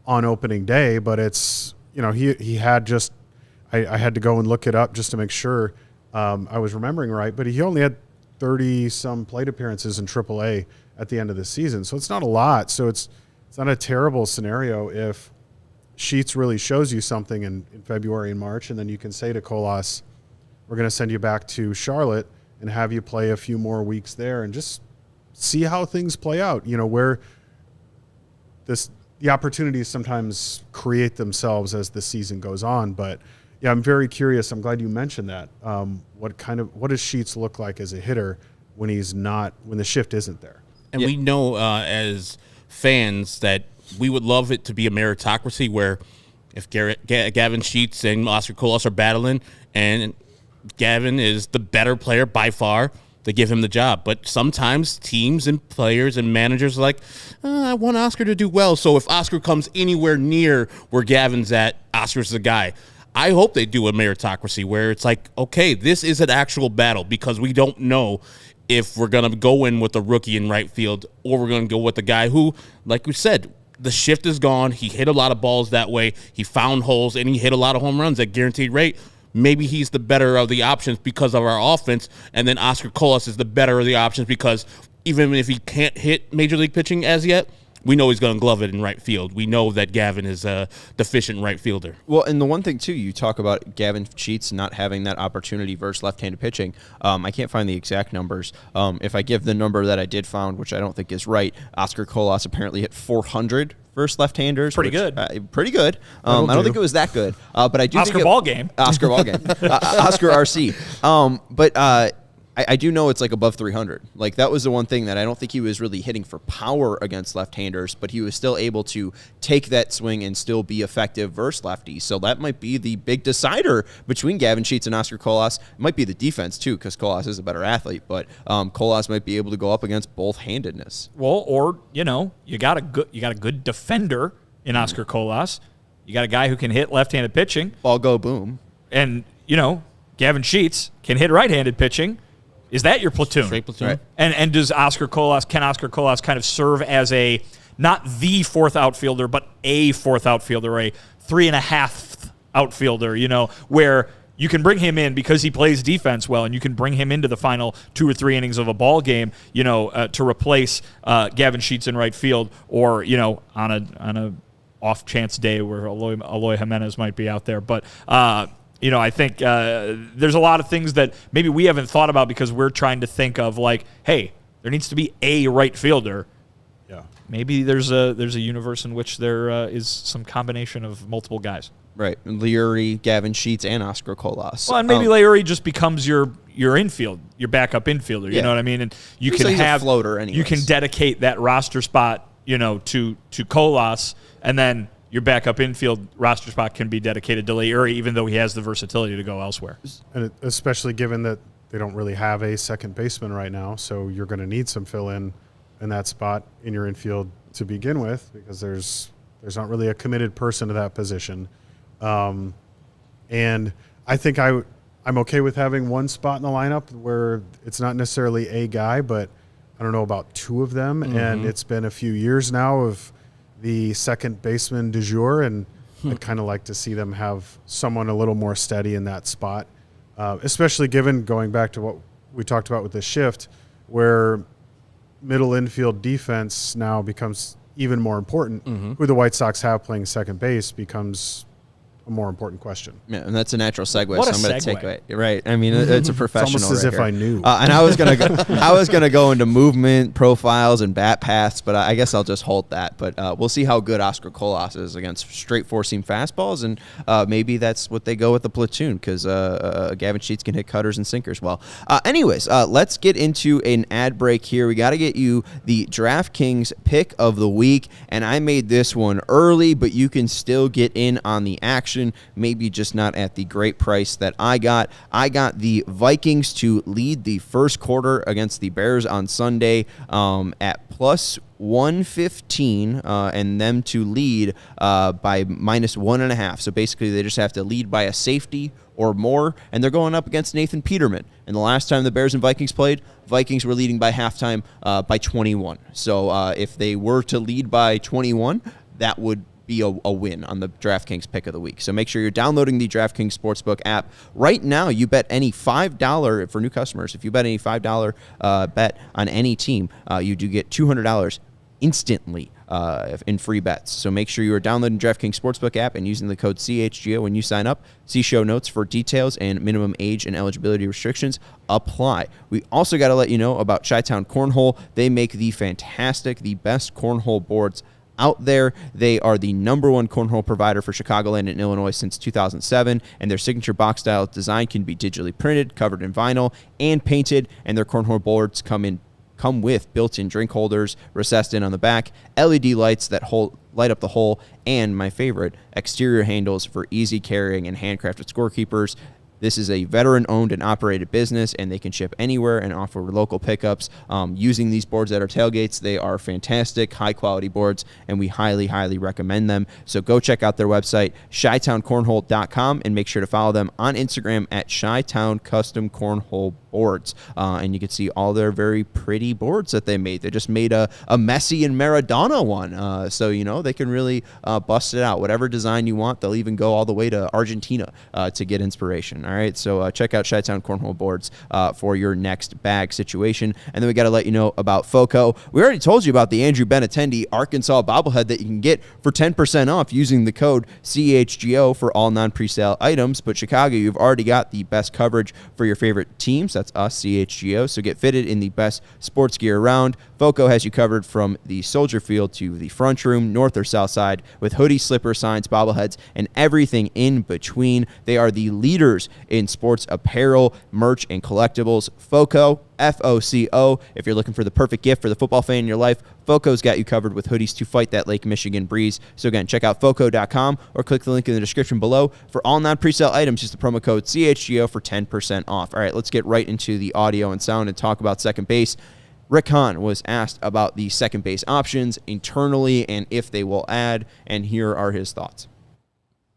on opening day, but it's, he had just I had to go and look it up just to make sure I was remembering right, but he only had 30-some plate appearances in AAA at the end of the season. So it's not a lot. So it's not a terrible scenario if Sheets really shows you something in February and March, and then you can say to Colas, we're going to send you back to Charlotte and have you play a few more weeks there and just see how things play out. Where the opportunities sometimes create themselves as the season goes on. But yeah, I'm very curious. I'm glad you mentioned that. What does Sheets look like as a hitter when the shift isn't there? And we know as fans that we would love it to be a meritocracy where if Gavin Sheets and Oscar Colas are battling and Gavin is the better player by far, they give him the job. But sometimes teams and players and managers are like, I want Oscar to do well. So if Oscar comes anywhere near where Gavin's at, Oscar's the guy. I hope they do a meritocracy where it's like, okay, this is an actual battle because we don't know if we're going to go in with a rookie in right field or we're going to go with the guy who, like we said, the shift is gone. He hit a lot of balls that way. He found holes, and he hit a lot of home runs at guaranteed rate. Maybe he's the better of the options because of our offense, and then Oscar Colas is the better of the options because even if he can't hit Major League pitching as yet, we know he's going to glove it in right field. We know that Gavin is a deficient right fielder. Well, and the one thing, too, you talk about Gavin Sheets not having that opportunity versus left-handed pitching. I can't find the exact numbers. If I give the number that I did find, which I don't think is right, Oscar Colas apparently hit 400 versus left-handers. Pretty good. Pretty good. I don't think it was that good. But I do Oscar think ball game. Oscar ball game. Oscar RC. But I do know it's like above 300. Like that was the one thing that I don't think he was really hitting for power against left-handers, but he was still able to take that swing and still be effective versus lefties. So that might be the big decider between Gavin Sheets and Oscar Colas. It might be the defense too, because Colas is a better athlete, but Colas might be able to go up against both-handedness. Well, or you got a good defender in Oscar Colas. You got a guy who can hit left-handed pitching. Ball go boom. And Gavin Sheets can hit right-handed pitching. Is that your platoon? Straight platoon. Right. And can Oscar Colas kind of serve as not the fourth outfielder, but a fourth outfielder, a 3.5 outfielder, where you can bring him in because he plays defense well, and you can bring him into the final 2 or 3 innings of a ball game, to replace Gavin Sheets in right field, or on a off chance day where Eloy Jimenez might be out there, but. I think there's a lot of things that maybe we haven't thought about because we're trying to think of like, hey, there needs to be a right fielder. Yeah. Maybe there's a universe in which there is some combination of multiple guys. Right. Leary, Gavin Sheets, and Oscar Colas. Well, and maybe Leary just becomes your infield, your backup infielder. You know what I mean? And you can have a floater anyways. You can dedicate that roster spot, to Colas, and then your backup infield roster spot can be dedicated to Leary, even though he has the versatility to go elsewhere. And especially given that they don't really have a second baseman right now, so you're going to need some fill-in in that spot in your infield to begin with because there's not really a committed person to that position. And I think I'm okay with having one spot in the lineup where it's not necessarily a guy, but I don't know about 2 of them, and it's been a few years now of the second baseman du jour, and I'd kind of like to see them have someone a little more steady in that spot, especially given going back to what we talked about with the shift, where middle infield defense now becomes even more important. Who the White Sox have playing second base becomes a more important question. Yeah, and that's a natural segue. What so a I'm going to segue. take it. Right. I mean, it's a professional. It's almost as right if here. I knew. And I was gonna go into movement profiles and bat paths, but I guess I'll just hold that. But we'll see how good Oscar Colas is against straight four-seam fastballs, and maybe that's what they go with the platoon because Gavin Sheets can hit cutters and sinkers well. Anyways, let's get into an ad break here. We got to get you the DraftKings pick of the week, and I made this one early, but you can still get in on the action. Maybe just not at the great price that I got. I got the Vikings to lead the first quarter against the Bears on Sunday at plus 115 and them to lead by minus 1.5. So basically they just have to lead by a safety or more, and they're going up against Nathan Peterman. And the last time the Bears and Vikings played, Vikings were leading by halftime by 21. So if they were to lead by 21, that would be a win on the DraftKings pick of the week. So make sure you're downloading the DraftKings Sportsbook app. Right now, you bet any $5 for new customers. If you bet any $5 bet on any team, you do get $200 instantly in free bets. So make sure you are downloading DraftKings Sportsbook app and using the code CHGO when you sign up. See show notes for details, and minimum age and eligibility restrictions apply. We also got to let you know about Chi-Town Cornhole. They make the best cornhole boards out there. They are the #1 cornhole provider for Chicagoland and Illinois since 2007, and their signature box style design can be digitally printed, covered in vinyl, and painted, and their cornhole boards come with built-in drink holders, recessed in on the back, LED lights that light up the hole, and my favorite, exterior handles for easy carrying and handcrafted scorekeepers. This is a veteran-owned and operated business, and they can ship anywhere and offer local pickups. Using these boards at our tailgates, they are fantastic, high-quality boards, and we highly, highly recommend them. So go check out their website, ChiTownCornhole.com, and make sure to follow them on Instagram at ChiTown Custom Cornhole Boards. And you can see all their very pretty boards that they made. They just made a Messi and Maradona one. So, they can really bust it out. Whatever design you want, they'll even go all the way to Argentina to get inspiration. All right, so check out Chi-Town Cornhole Boards for your next bag situation. And then we got to let you know about FOCO. We already told you about the Andrew Benintendi Arkansas bobblehead that you can get for 10% off using the code CHGO for all non-presale items. But Chicago, you've already got the best coverage for your favorite teams. That's us, CHGO. So get fitted in the best sports gear around. FOCO has you covered from the Soldier Field to the front room, north or south side, with hoodies, slippers, signs, bobbleheads, and everything in between. They are the leaders in sports apparel, merch, and collectibles. FOCO, FOCO. If you're looking for the perfect gift for the football fan in your life, FOCO's got you covered with hoodies to fight that Lake Michigan breeze. So again, check out FOCO.com or click the link in the description below. For all non-presale items, use the promo code CHGO for 10% off. All right, let's get right into the audio and sound and talk about second base. Rick Hahn was asked about the second base options internally and if they will add, and here are his thoughts.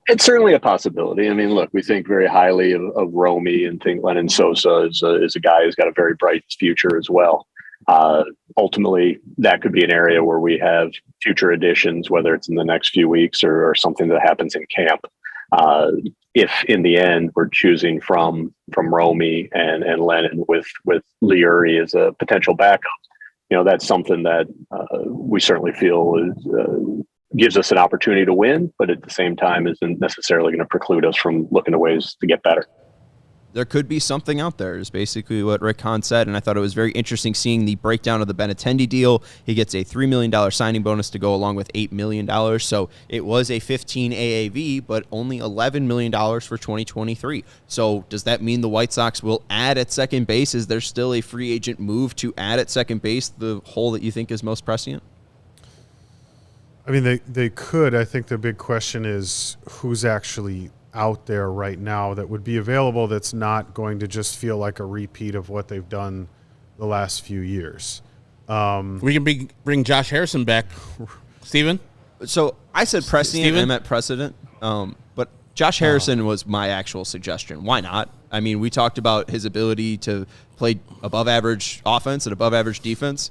It's certainly a possibility. I mean, look, we think very highly of Romy and think Lennon Sosa is a guy who's got a very bright future as well. Ultimately, that could be an area where we have future additions, whether it's in the next few weeks or something that happens in camp. If in the end we're choosing from Romy and Lennon with Lee Urey as a potential backup, that's something that we certainly feel is gives us an opportunity to win, but at the same time isn't necessarily going to preclude us from looking at ways to get better. There could be something out there is basically what Rick Hahn said, and I thought it was very interesting seeing the breakdown of the Benintendi deal. He gets a $3 million signing bonus to go along with $8 million, so it was a 15 AAV, but only $11 million for 2023. So does that mean the White Sox will add at second base? Is there still a free agent move to add at second base, the hole that you think is most prescient? I mean, they could. I think the big question is who's actually out there right now that would be available that's not going to just feel like a repeat of what they've done the last few years. We can bring Josh Harrison back, Steven. So I said prescient, I meant precedent. But Josh Harrison was my actual suggestion. Why not? I mean, we talked about his ability to play above average offense and above average defense.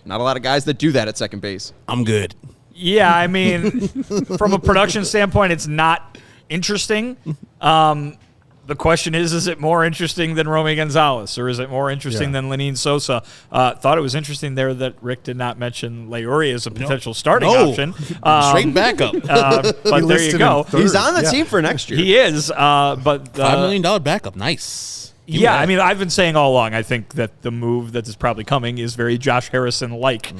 Not a lot of guys that do that at second base. I'm good. Yeah, I mean, from a production standpoint, it's not interesting. The question is it more interesting than Romy Gonzalez, or is it more interesting than Lenyn Sosa? Thought it was interesting there that Rick did not mention Leuri as a potential starting option. Straight backup. But there you go. He's on the team for next year. He is. But $5 million backup. Nice. Yeah, I mean, I've been saying all along, I think that the move that is probably coming is very Josh Harrison-like,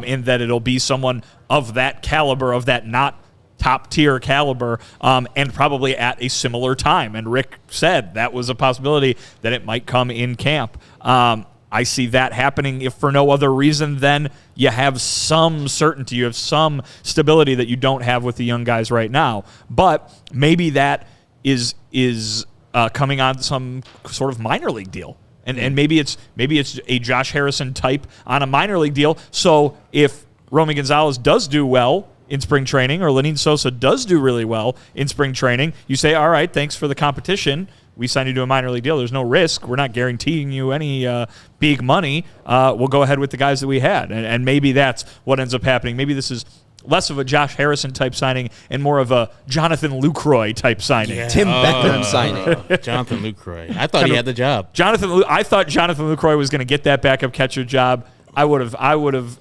in that it'll be someone of that caliber, of that not top-tier caliber, and probably at a similar time. And Rick said that was a possibility that it might come in camp. I see that happening if for no other reason than you have some certainty, you have some stability that you don't have with the young guys right now. But maybe that is coming on some sort of minor league deal. And maybe it's a Josh Harrison type on a minor league deal. So if Romy Gonzalez does do well in spring training, or Lenyn Sosa does do really well in spring training, you say, all right, thanks for the competition. We signed you to a minor league deal. There's no risk. We're not guaranteeing you any big money. We'll go ahead with the guys that we had. And maybe that's what ends up happening. Maybe this is less of a Josh Harrison type signing and more of a Jonathan Lucroy type signing. Yeah. Tim Beckham signing. Jonathan Lucroy. I thought he had the job. I thought Jonathan Lucroy was going to get that backup catcher job. I would have,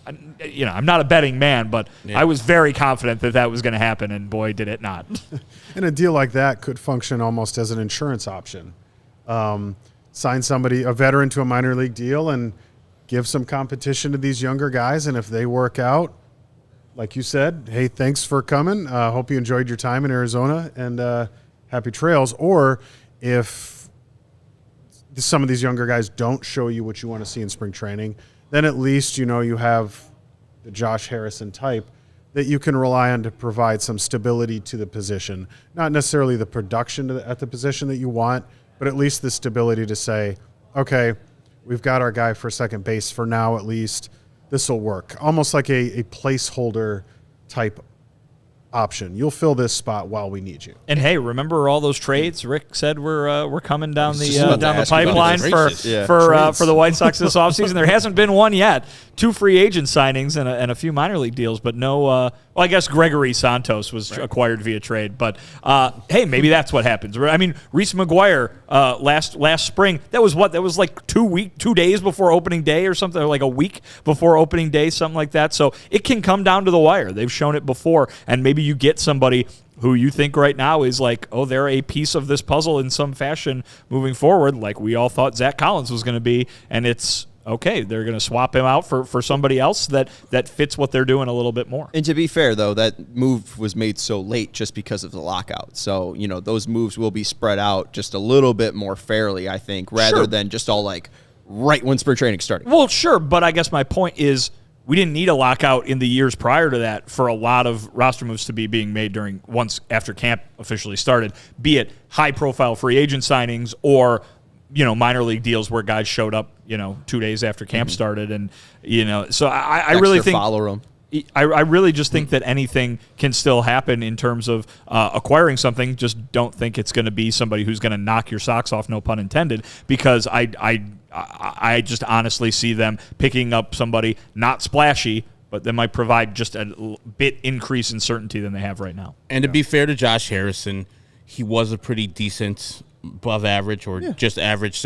I'm not a betting man, but I was very confident that was going to happen, and boy, did it not. And a deal like that could function almost as an insurance option. Sign somebody, a veteran, to a minor league deal and give some competition to these younger guys. And if they work out, like you said, hey, thanks for coming. Hope you enjoyed your time in Arizona, and happy trails. Or if some of these younger guys don't show you what you want to see in spring training, then at least you have the Josh Harrison type that you can rely on to provide some stability to the position. Not necessarily the production at the position that you want, but at least the stability to say, okay, we've got our guy for second base for now at least. This will work. Almost like a placeholder type option. You'll fill this spot while we need you. And hey, remember all those trades Rick said we're coming down the about pipeline for the White Sox this offseason? There hasn't been one yet. 2 free agent signings and a few minor league deals, but no. Well, I guess Gregory Santos was acquired via trade, but hey, maybe that's what happens. I mean, Reese McGuire last spring. That was like 2 days before opening day or something, or like a week before opening day, something like that. So it can come down to the wire. They've shown it before, and maybe you get somebody who you think right now is like, oh, they're a piece of this puzzle in some fashion moving forward, like we all thought Zach Collins was going to be, and it's okay. They're going to swap him out for somebody else that fits what they're doing a little bit more. And to be fair, though, that move was made so late just because of the lockout. So, those moves will be spread out just a little bit more fairly, I think, rather than just all like right when spring training started. Well, sure, but I guess my point is we didn't need a lockout in the years prior to that for a lot of roster moves to be being made once after camp officially started, be it high-profile free agent signings or minor league deals where guys showed up 2 days after camp started, and so I really think I really just think that anything can still happen in terms of acquiring something. Just don't think it's going to be somebody who's going to knock your socks off, no pun intended, because I just honestly see them picking up somebody not splashy, but that might provide just a bit increase in certainty than they have right now. And to be fair to Josh Harrison, he was a pretty decent above average or just average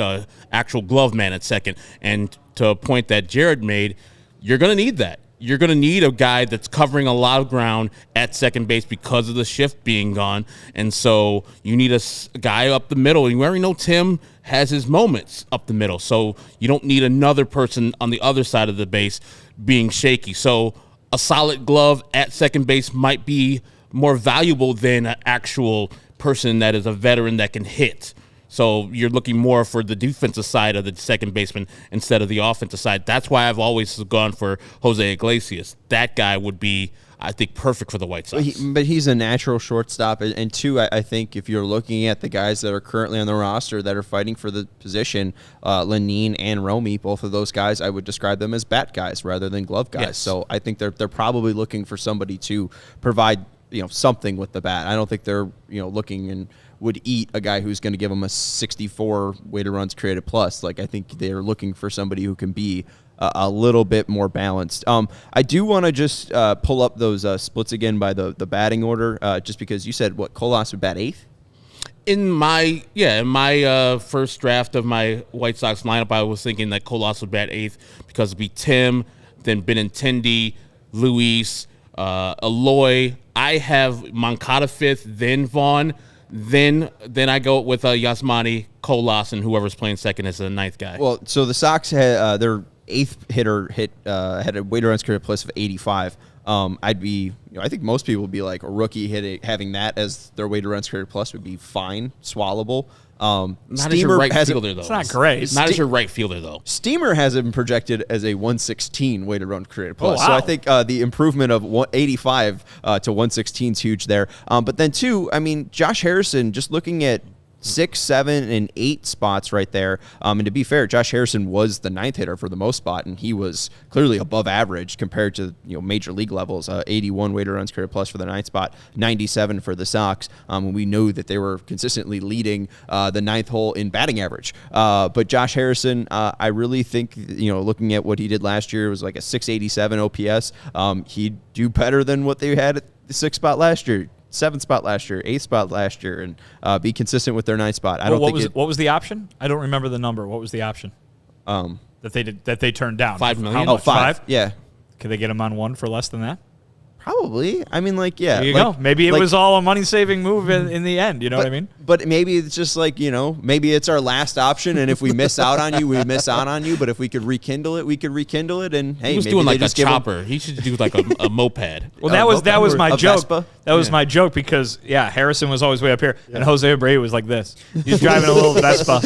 actual glove man at second. And to a point that Jared made, you're going to need that. You're going to need a guy that's covering a lot of ground at second base because of the shift being gone. And so you need a guy up the middle. And we already know Tim has his moments up the middle. So you don't need another person on the other side of the base being shaky. So a solid glove at second base might be more valuable than an actual person that is a veteran that can hit. So you're looking more for the defensive side of the second baseman instead of the offensive side. That's why I've always gone for Jose Iglesias. That guy would be, I think, perfect for the White Sox. But he's a natural shortstop. And two, I think if you're looking at the guys that are currently on the roster that are fighting for the position, Lenine and Romy, both of those guys, I would describe them as bat guys rather than glove guys. Yes. So I think they're probably looking for somebody to provide something with the bat. I don't think they're looking and would eat a guy who's going to give them a 64 weighted runs created plus. Like, I think they're looking for somebody who can be a little bit more balanced. I do want to just pull up those splits again by the batting order, just because you said Colas would bat 8th. In my first draft of my White Sox lineup, I was thinking that Colas would bat 8th because it'd be Tim, then Benintendi, Luis, Eloy. I have Moncada 5th, then Vaughn. Then I go with Yasmani, Colas, and whoever's playing second as the 9th guy. Well, so the Sox had their 8th hitter had a weighted runs created plus of 85. I think most people would be like a rookie having that as their weighted runs created plus would be fine, swallowable. Not as your right fielder, though. It's not great. Not as your right fielder, though. Steamer has him projected as a 116 weighted run created plus. Oh, wow. So I think the improvement of 85 to 116 is huge there. But then, too, I mean, Josh Harrison, just looking at 6, 7, and 8 spots right there. And to be fair, Josh Harrison was the 9th hitter for the most spot, and he was clearly above average compared to major league levels. 81 weighted runs created plus for the 9th spot, 97 for the Sox. We know that they were consistently leading the 9th hole in batting average. But Josh Harrison, I really think, looking at what he did last year, it was like a 687 OPS. He'd do better than what they had at the 6th spot last year. 7th spot last year, 8th spot last year, and be consistent with their 9th spot. What was the option? I don't remember the number. What was the option? That they turned down. $5 million. How much? $5? Yeah. Could they get him on one for less than that? Probably. I mean, yeah. There you go. Maybe it was all a money-saving move in the end. You know what I mean? But maybe it's just maybe it's our last option, and if we miss out on you, we miss out on you. But if we could rekindle it, we could rekindle it. And hey, he was maybe doing they like a just give him- chopper. He should do like a moped. Well, that was my A joke. Vespa? That was my joke because Harrison was always way up here, and Jose Abreu was like this. He's driving a little Vespa.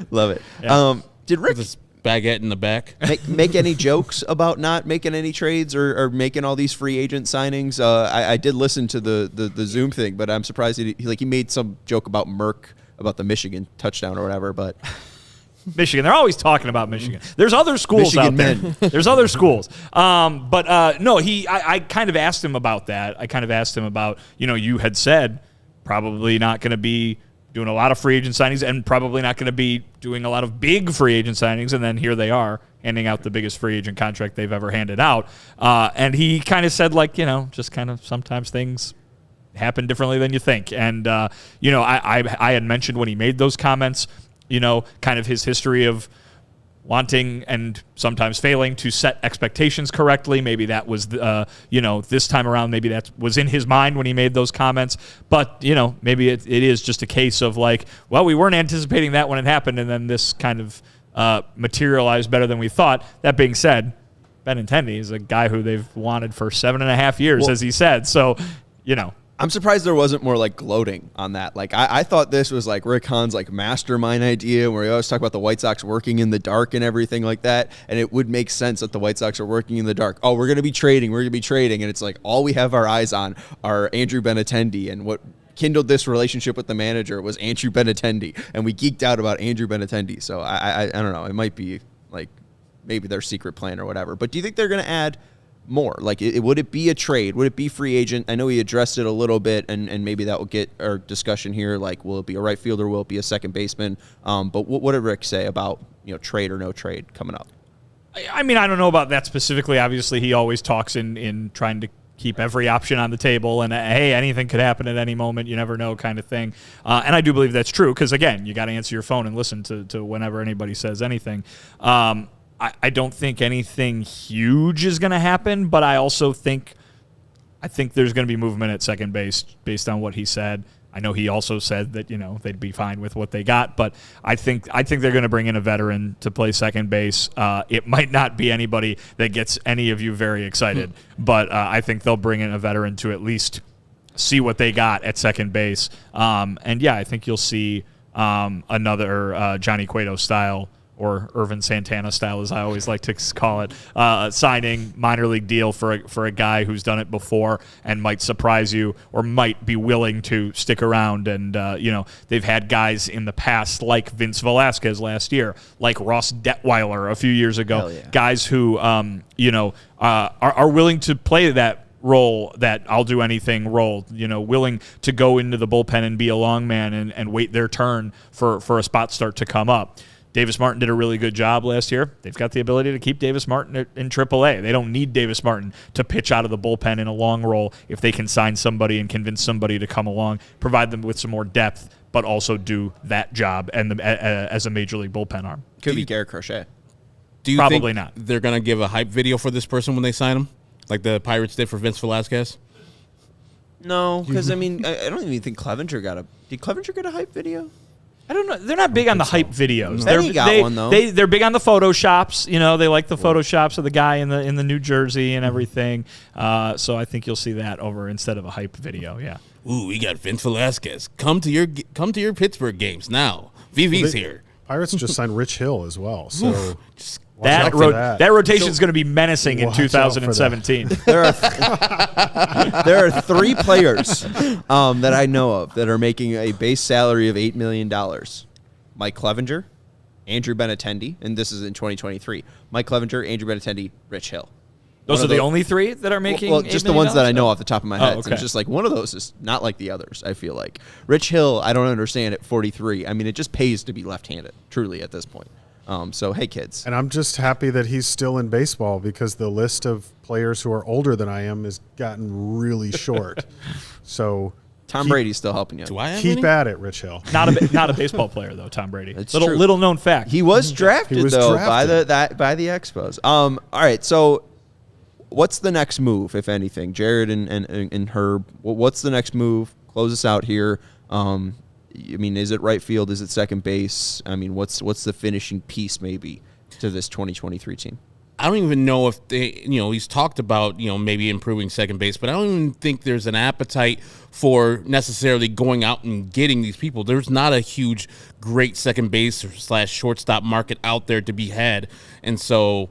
Love it. Yeah. Did Rick This baguette in the back. make any jokes about not making any trades or making all these free agent signings? I did listen to the Zoom thing, but I'm surprised he made some joke about Merck, about the Michigan touchdown or whatever. But Michigan, they're always talking about Michigan. There's other schools Michigan out there. men. There's other schools. No, I kind of asked him about that. I kind of asked him about, you had said probably not going to be doing a lot of free agent signings and probably not going to be doing a lot of big free agent signings. And then here they are handing out the biggest free agent contract they've ever handed out. And he kind of said, just kind of sometimes things happen differently than you think. And, I had mentioned when he made those comments, kind of his history of wanting and sometimes failing to set expectations correctly. Maybe that was, this time around, maybe that was in his mind when he made those comments. But, maybe it is just a case of we weren't anticipating that when it happened, and then this kind of materialized better than we thought. That being said, Benintendi is a guy who they've wanted for 7.5 years, as he said. So, I'm surprised there wasn't more gloating on that. I thought this was Rick Hahn's mastermind idea, where he always talk about the White Sox working in the dark and everything like that. And it would make sense that the White Sox are working in the dark. Oh, we're going to be trading. And it's all we have our eyes on are Andrew Benintendi, and what kindled this relationship with the manager was Andrew Benintendi. And we geeked out about Andrew Benintendi. So I don't know. It might be maybe their secret plan or whatever. But do you think they're going to add more? Would it be a trade? Would it be free agent? I know he addressed it a little bit, and maybe that will get our discussion here. Will it be a right fielder? Will it be a second baseman? But what did Rick say about trade or no trade coming up? I mean, I don't know about that specifically. Obviously, he always talks in trying to keep every option on the table, and hey, anything could happen at any moment. You never know, kind of thing. And I do believe that's true because, again, you got to answer your phone and listen to whenever anybody says anything. I don't think anything huge is going to happen, but I also think there's going to be movement at second base based on what he said. I know he also said that they'd be fine with what they got, but I think they're going to bring in a veteran to play second base. It might not be anybody that gets any of you very excited, but I think they'll bring in a veteran to at least see what they got at second base. I think you'll see another Johnny Cueto style, or Irvin Santana style, as I always like to call it, signing minor league deal for a guy who's done it before and might surprise you or might be willing to stick around. And, they've had guys in the past like Vince Velasquez last year, like Ross Detweiler a few years ago, guys who, are willing to play that role, that I'll do anything role, willing to go into the bullpen and be a long man and wait their turn for a spot start to come up. Davis Martin did a really good job last year. They've got the ability to keep Davis Martin in AAA. They don't need Davis Martin to pitch out of the bullpen in a long role if they can sign somebody and convince somebody to come along, provide them with some more depth, but also do that job and as a major league bullpen arm. Could be Garrett Crochet. Do you Probably think not. They're going to give a hype video for this person when they sign him, like the Pirates did for Vince Velasquez? No, because I don't even think Clevenger got a. Did Clevenger get a hype video? I don't know. They're not big on the hype videos. Benny got one, though. They're big on the photoshops. They like the photoshops of the guy in the New Jersey and everything. So I think you'll see that over instead of a hype video. Yeah. Ooh, we got Vince Velasquez. Come to your Pittsburgh games now. VV's here. Pirates just signed Rich Hill as well. So that rotation is going to be menacing in Watch out for 2017. There are 3 players that I know of that are making a base salary of $8 million. Mike Clevenger, Andrew Benintendi, and this is in 2023. Mike Clevenger, Andrew Benintendi, Rich Hill. Those are the only 3 that are making well, just the ones that I know off the top of my head. okay. So it's just like one of those is not like the others, I feel like. Rich Hill, I don't understand at 43. I mean, it just pays to be left-handed, truly, at this point. So, hey, kids. And I'm just happy that he's still in baseball because the list of players who are older than I am has gotten really short. So Tom Brady's still helping you. Do I have keep any? at it, Rich Hill. Not a baseball player though. Tom Brady. It's true. Little known fact. He was drafted, He was though, drafted. by the Expos. All right, so what's the next move, if anything? Jared and Herb, what's the next move? Close us out here. I mean, is it right field? Is it second base? I mean, what's the finishing piece maybe to this 2023 team? I don't even know if he's talked about, maybe improving second base, but I don't even think there's an appetite for necessarily going out and getting these people. There's not a huge, great second base / shortstop market out there to be had. And so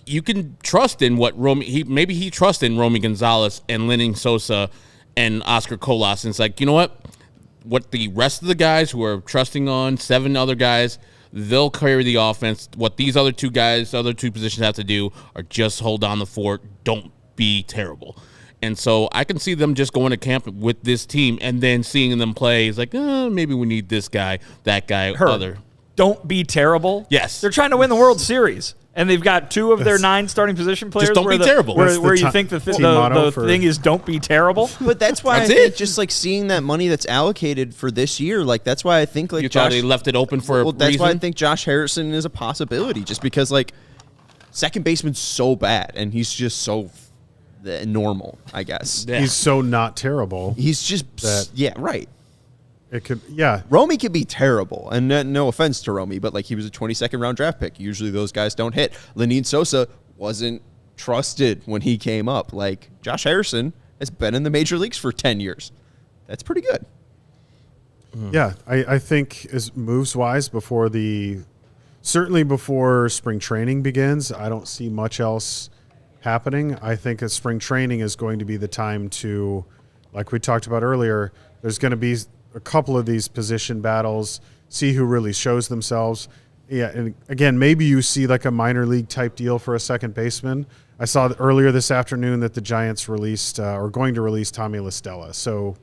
you can trust in what maybe he trusts in Romy Gonzalez and Lenny Sosa and Oscar Colas. And it's like, you know what the rest of the guys who are trusting on 7 other guys, they'll carry the offense. What these other 2 guys, other 2 positions have to do are just hold down the fort. Don't be terrible. And so I can see them just going to camp with this team and then seeing them play. It's like, maybe we need this guy, that guy, other. Don't be terrible. Yes. They're trying to win the World Series. And they've got 2 of their 9 starting position players. don't be terrible. Where That's you the think the team motto for- thing is don't be terrible. But that's why That's I think it. just like seeing that money that's allocated for this year, like that's why I think like You thought they left it open for a that's reason? why I think Josh Harrison is a possibility, just because like second baseman's so bad and he's just so normal, I guess. Yeah. He's so not terrible. He's just right. It could, yeah. Romy could be terrible, and no offense to Romy, but like he was a 22nd round draft pick. Usually those guys don't hit. Lenny Sosa wasn't trusted when he came up. Like Josh Harrison has been in the major leagues for 10 years. That's pretty good. Yeah, I think as moves wise certainly before spring training begins, I don't see much else happening. I think as spring training is going to be the time to, like we talked about earlier, there's going to be a couple of these position battles, see who really shows themselves. Yeah, and again, maybe you see like a minor league type deal for a second baseman. I saw earlier this afternoon that the Giants released or going to release Tommy La Stella. So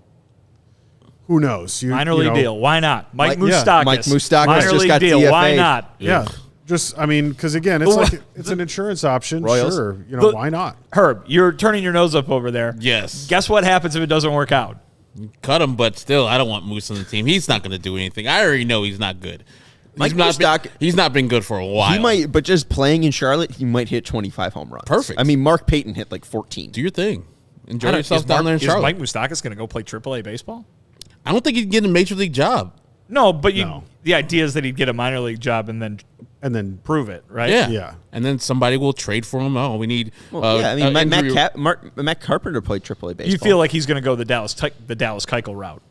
who knows? Minor league deal. Why not? Mike yeah, Moustakas. Mike Moustakas Minor just league got deal. Why DFA'd. not? Yeah. Just, I mean, because again, it's like it's an insurance option. Royals. Sure, why not? Herb, you're turning your nose up over there. Yes. Guess what happens if it doesn't work out? Cut him, but still, I don't want Moose on the team. He's not going to do anything. I already know he's not good. He's not been good for a while. He might, but just playing in Charlotte, he might hit 25 home runs. Perfect. I mean, Mark Payton hit like 14. Do your thing. Enjoy yourself down there in Is Charlotte. Mike Moustakas going to go play AAA baseball? I don't think he'd get a major league job. No, but No. the idea is that he'd get a minor league job and then prove it, right? Yeah. Yeah. And then somebody will trade for him. Oh, we need. Yeah, I mean, injury- Matt Carpenter played AAA baseball. You feel like he's going to go the Dallas Keuchel route.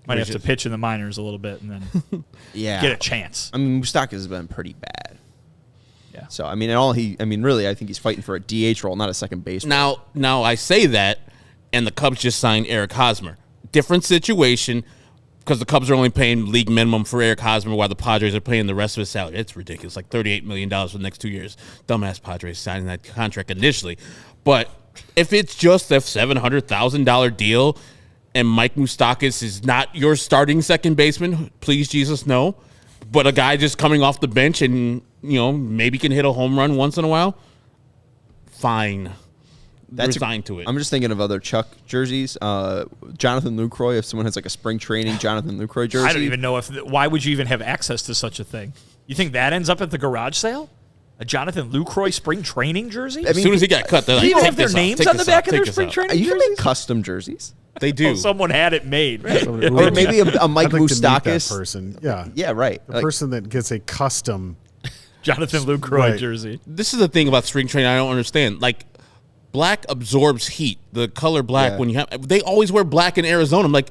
Might have to pitch in the minors a little bit and then yeah. get a chance. I mean, Moustakas has been pretty bad. Yeah. So, I mean, really, I think he's fighting for a DH role, not a second base role. Now I say that, and the Cubs just signed Eric Hosmer. Different situation, because the Cubs are only paying league minimum for Eric Hosmer while the Padres are paying the rest of his salary. It's ridiculous, like $38 million for the next 2 years. Dumbass Padres signing that contract initially. But if it's just a $700,000 deal and Mike Moustakas is not your starting second baseman, please, Jesus, no. But a guy just coming off the bench and, maybe can hit a home run once in a while, fine. Resigned to it. I'm just thinking of other Chuck jerseys. Jonathan Lucroy, if someone has like a spring training Jonathan Lucroy jersey. I don't even know why would you even have access to such a thing? You think that ends up at the garage sale? A Jonathan Lucroy spring training jersey? As soon as he got cut, they're like, People take have their this names off, on the back of their spring training You can jerseys? make custom jerseys. They do. Oh, someone had it made. Or maybe a Mike I'd like to meet that Moustakas person. Yeah. Yeah, right. The person that gets a custom. Jonathan Lucroy Right. jersey. This is the thing about spring training I don't understand. Like, black absorbs heat. The color black, Yeah. when you have, they always wear black in Arizona. I'm like,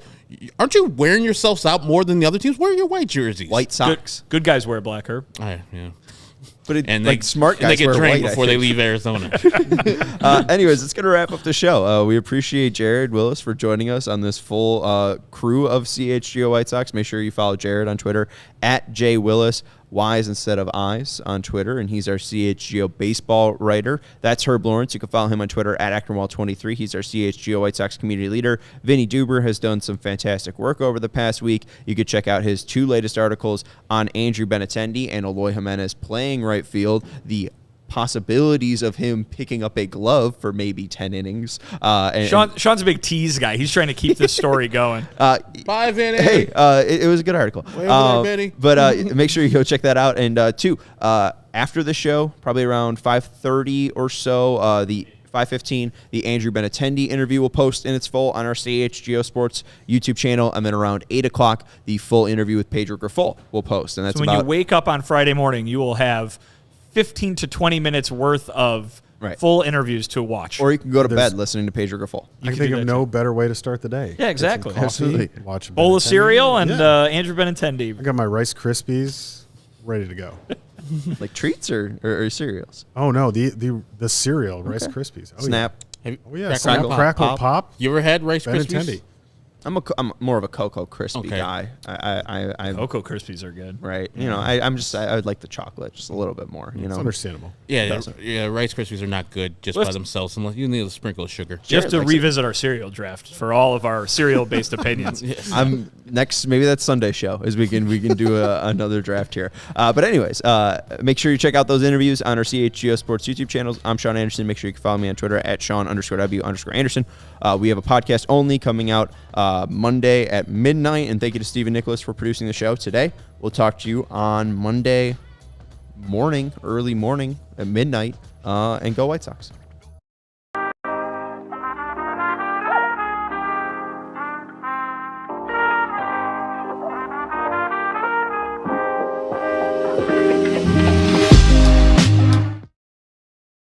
Aren't you wearing yourselves out more than the other teams? Wear your white jerseys. White Sox. Good guys wear black, Herb. Yeah. But And smart and they guys get wear drank white, before they leave Arizona. Anyways, it's going to wrap up the show. We appreciate Jared Wyllys for joining us on this full crew of CHGO White Sox. Make sure you follow Jared on Twitter at JWyllis, Y's instead of I's on Twitter, and he's our CHGO baseball writer. That's Herb Lawrence. You can follow him on Twitter at Actonwall23. He's our CHGO White Sox community leader. Vinnie Duber has done some fantastic work over the past week. You could check out his 2 latest articles on Andrew Benintendi and Eloy Jimenez playing right field, the possibilities of him picking up a glove for maybe 10 innings. Sean's a big tease guy. He's trying to keep this story going. 5 innings. Hey, it was a good article. But make sure you go check that out. And 2, after the show, probably around 5:30 or so, the 5:15, the Andrew Benintendi interview will post in its full on our CHGO Sports YouTube channel, and then around 8 o'clock, the full interview with Pedro Grifol will post. And that's so when you wake up on Friday morning, you will have 15 to 20 minutes worth of full interviews to watch. Or you can go to bed listening to Pedro Grifol. I can think of no better way to start the day. Yeah, exactly. Coffee, Absolutely. Watch bowl of cereal and Andrew Benintendi. I got my Rice Krispies ready to go. Like treats or cereals? Oh no, the cereal Rice Krispies. Oh, Snap. Yeah. Oh yeah, Crackle Crackle Pop. You ever had Rice Krispies? Benintendi. I'm more of a Cocoa Crispy Okay. guy. I Cocoa Krispies are good. right. You know, I would like the chocolate just a little bit more. You It's know, understandable. Yeah, Rice Krispies are not good just by themselves unless you need a sprinkle of sugar. You have to likes it. revisit our cereal draft for all of our cereal-based opinions. I'm next. Maybe that's Sunday show as we can do another draft here. But anyways, make sure you check out those interviews on our CHGO Sports YouTube channels. I'm Sean Anderson. Make sure you can follow me on Twitter at Sean_W_Anderson. We have a podcast only coming out Monday at midnight. And thank you to Stephen Nicholas for producing the show today. We'll talk to you on Monday morning, early morning at midnight. And go White Sox.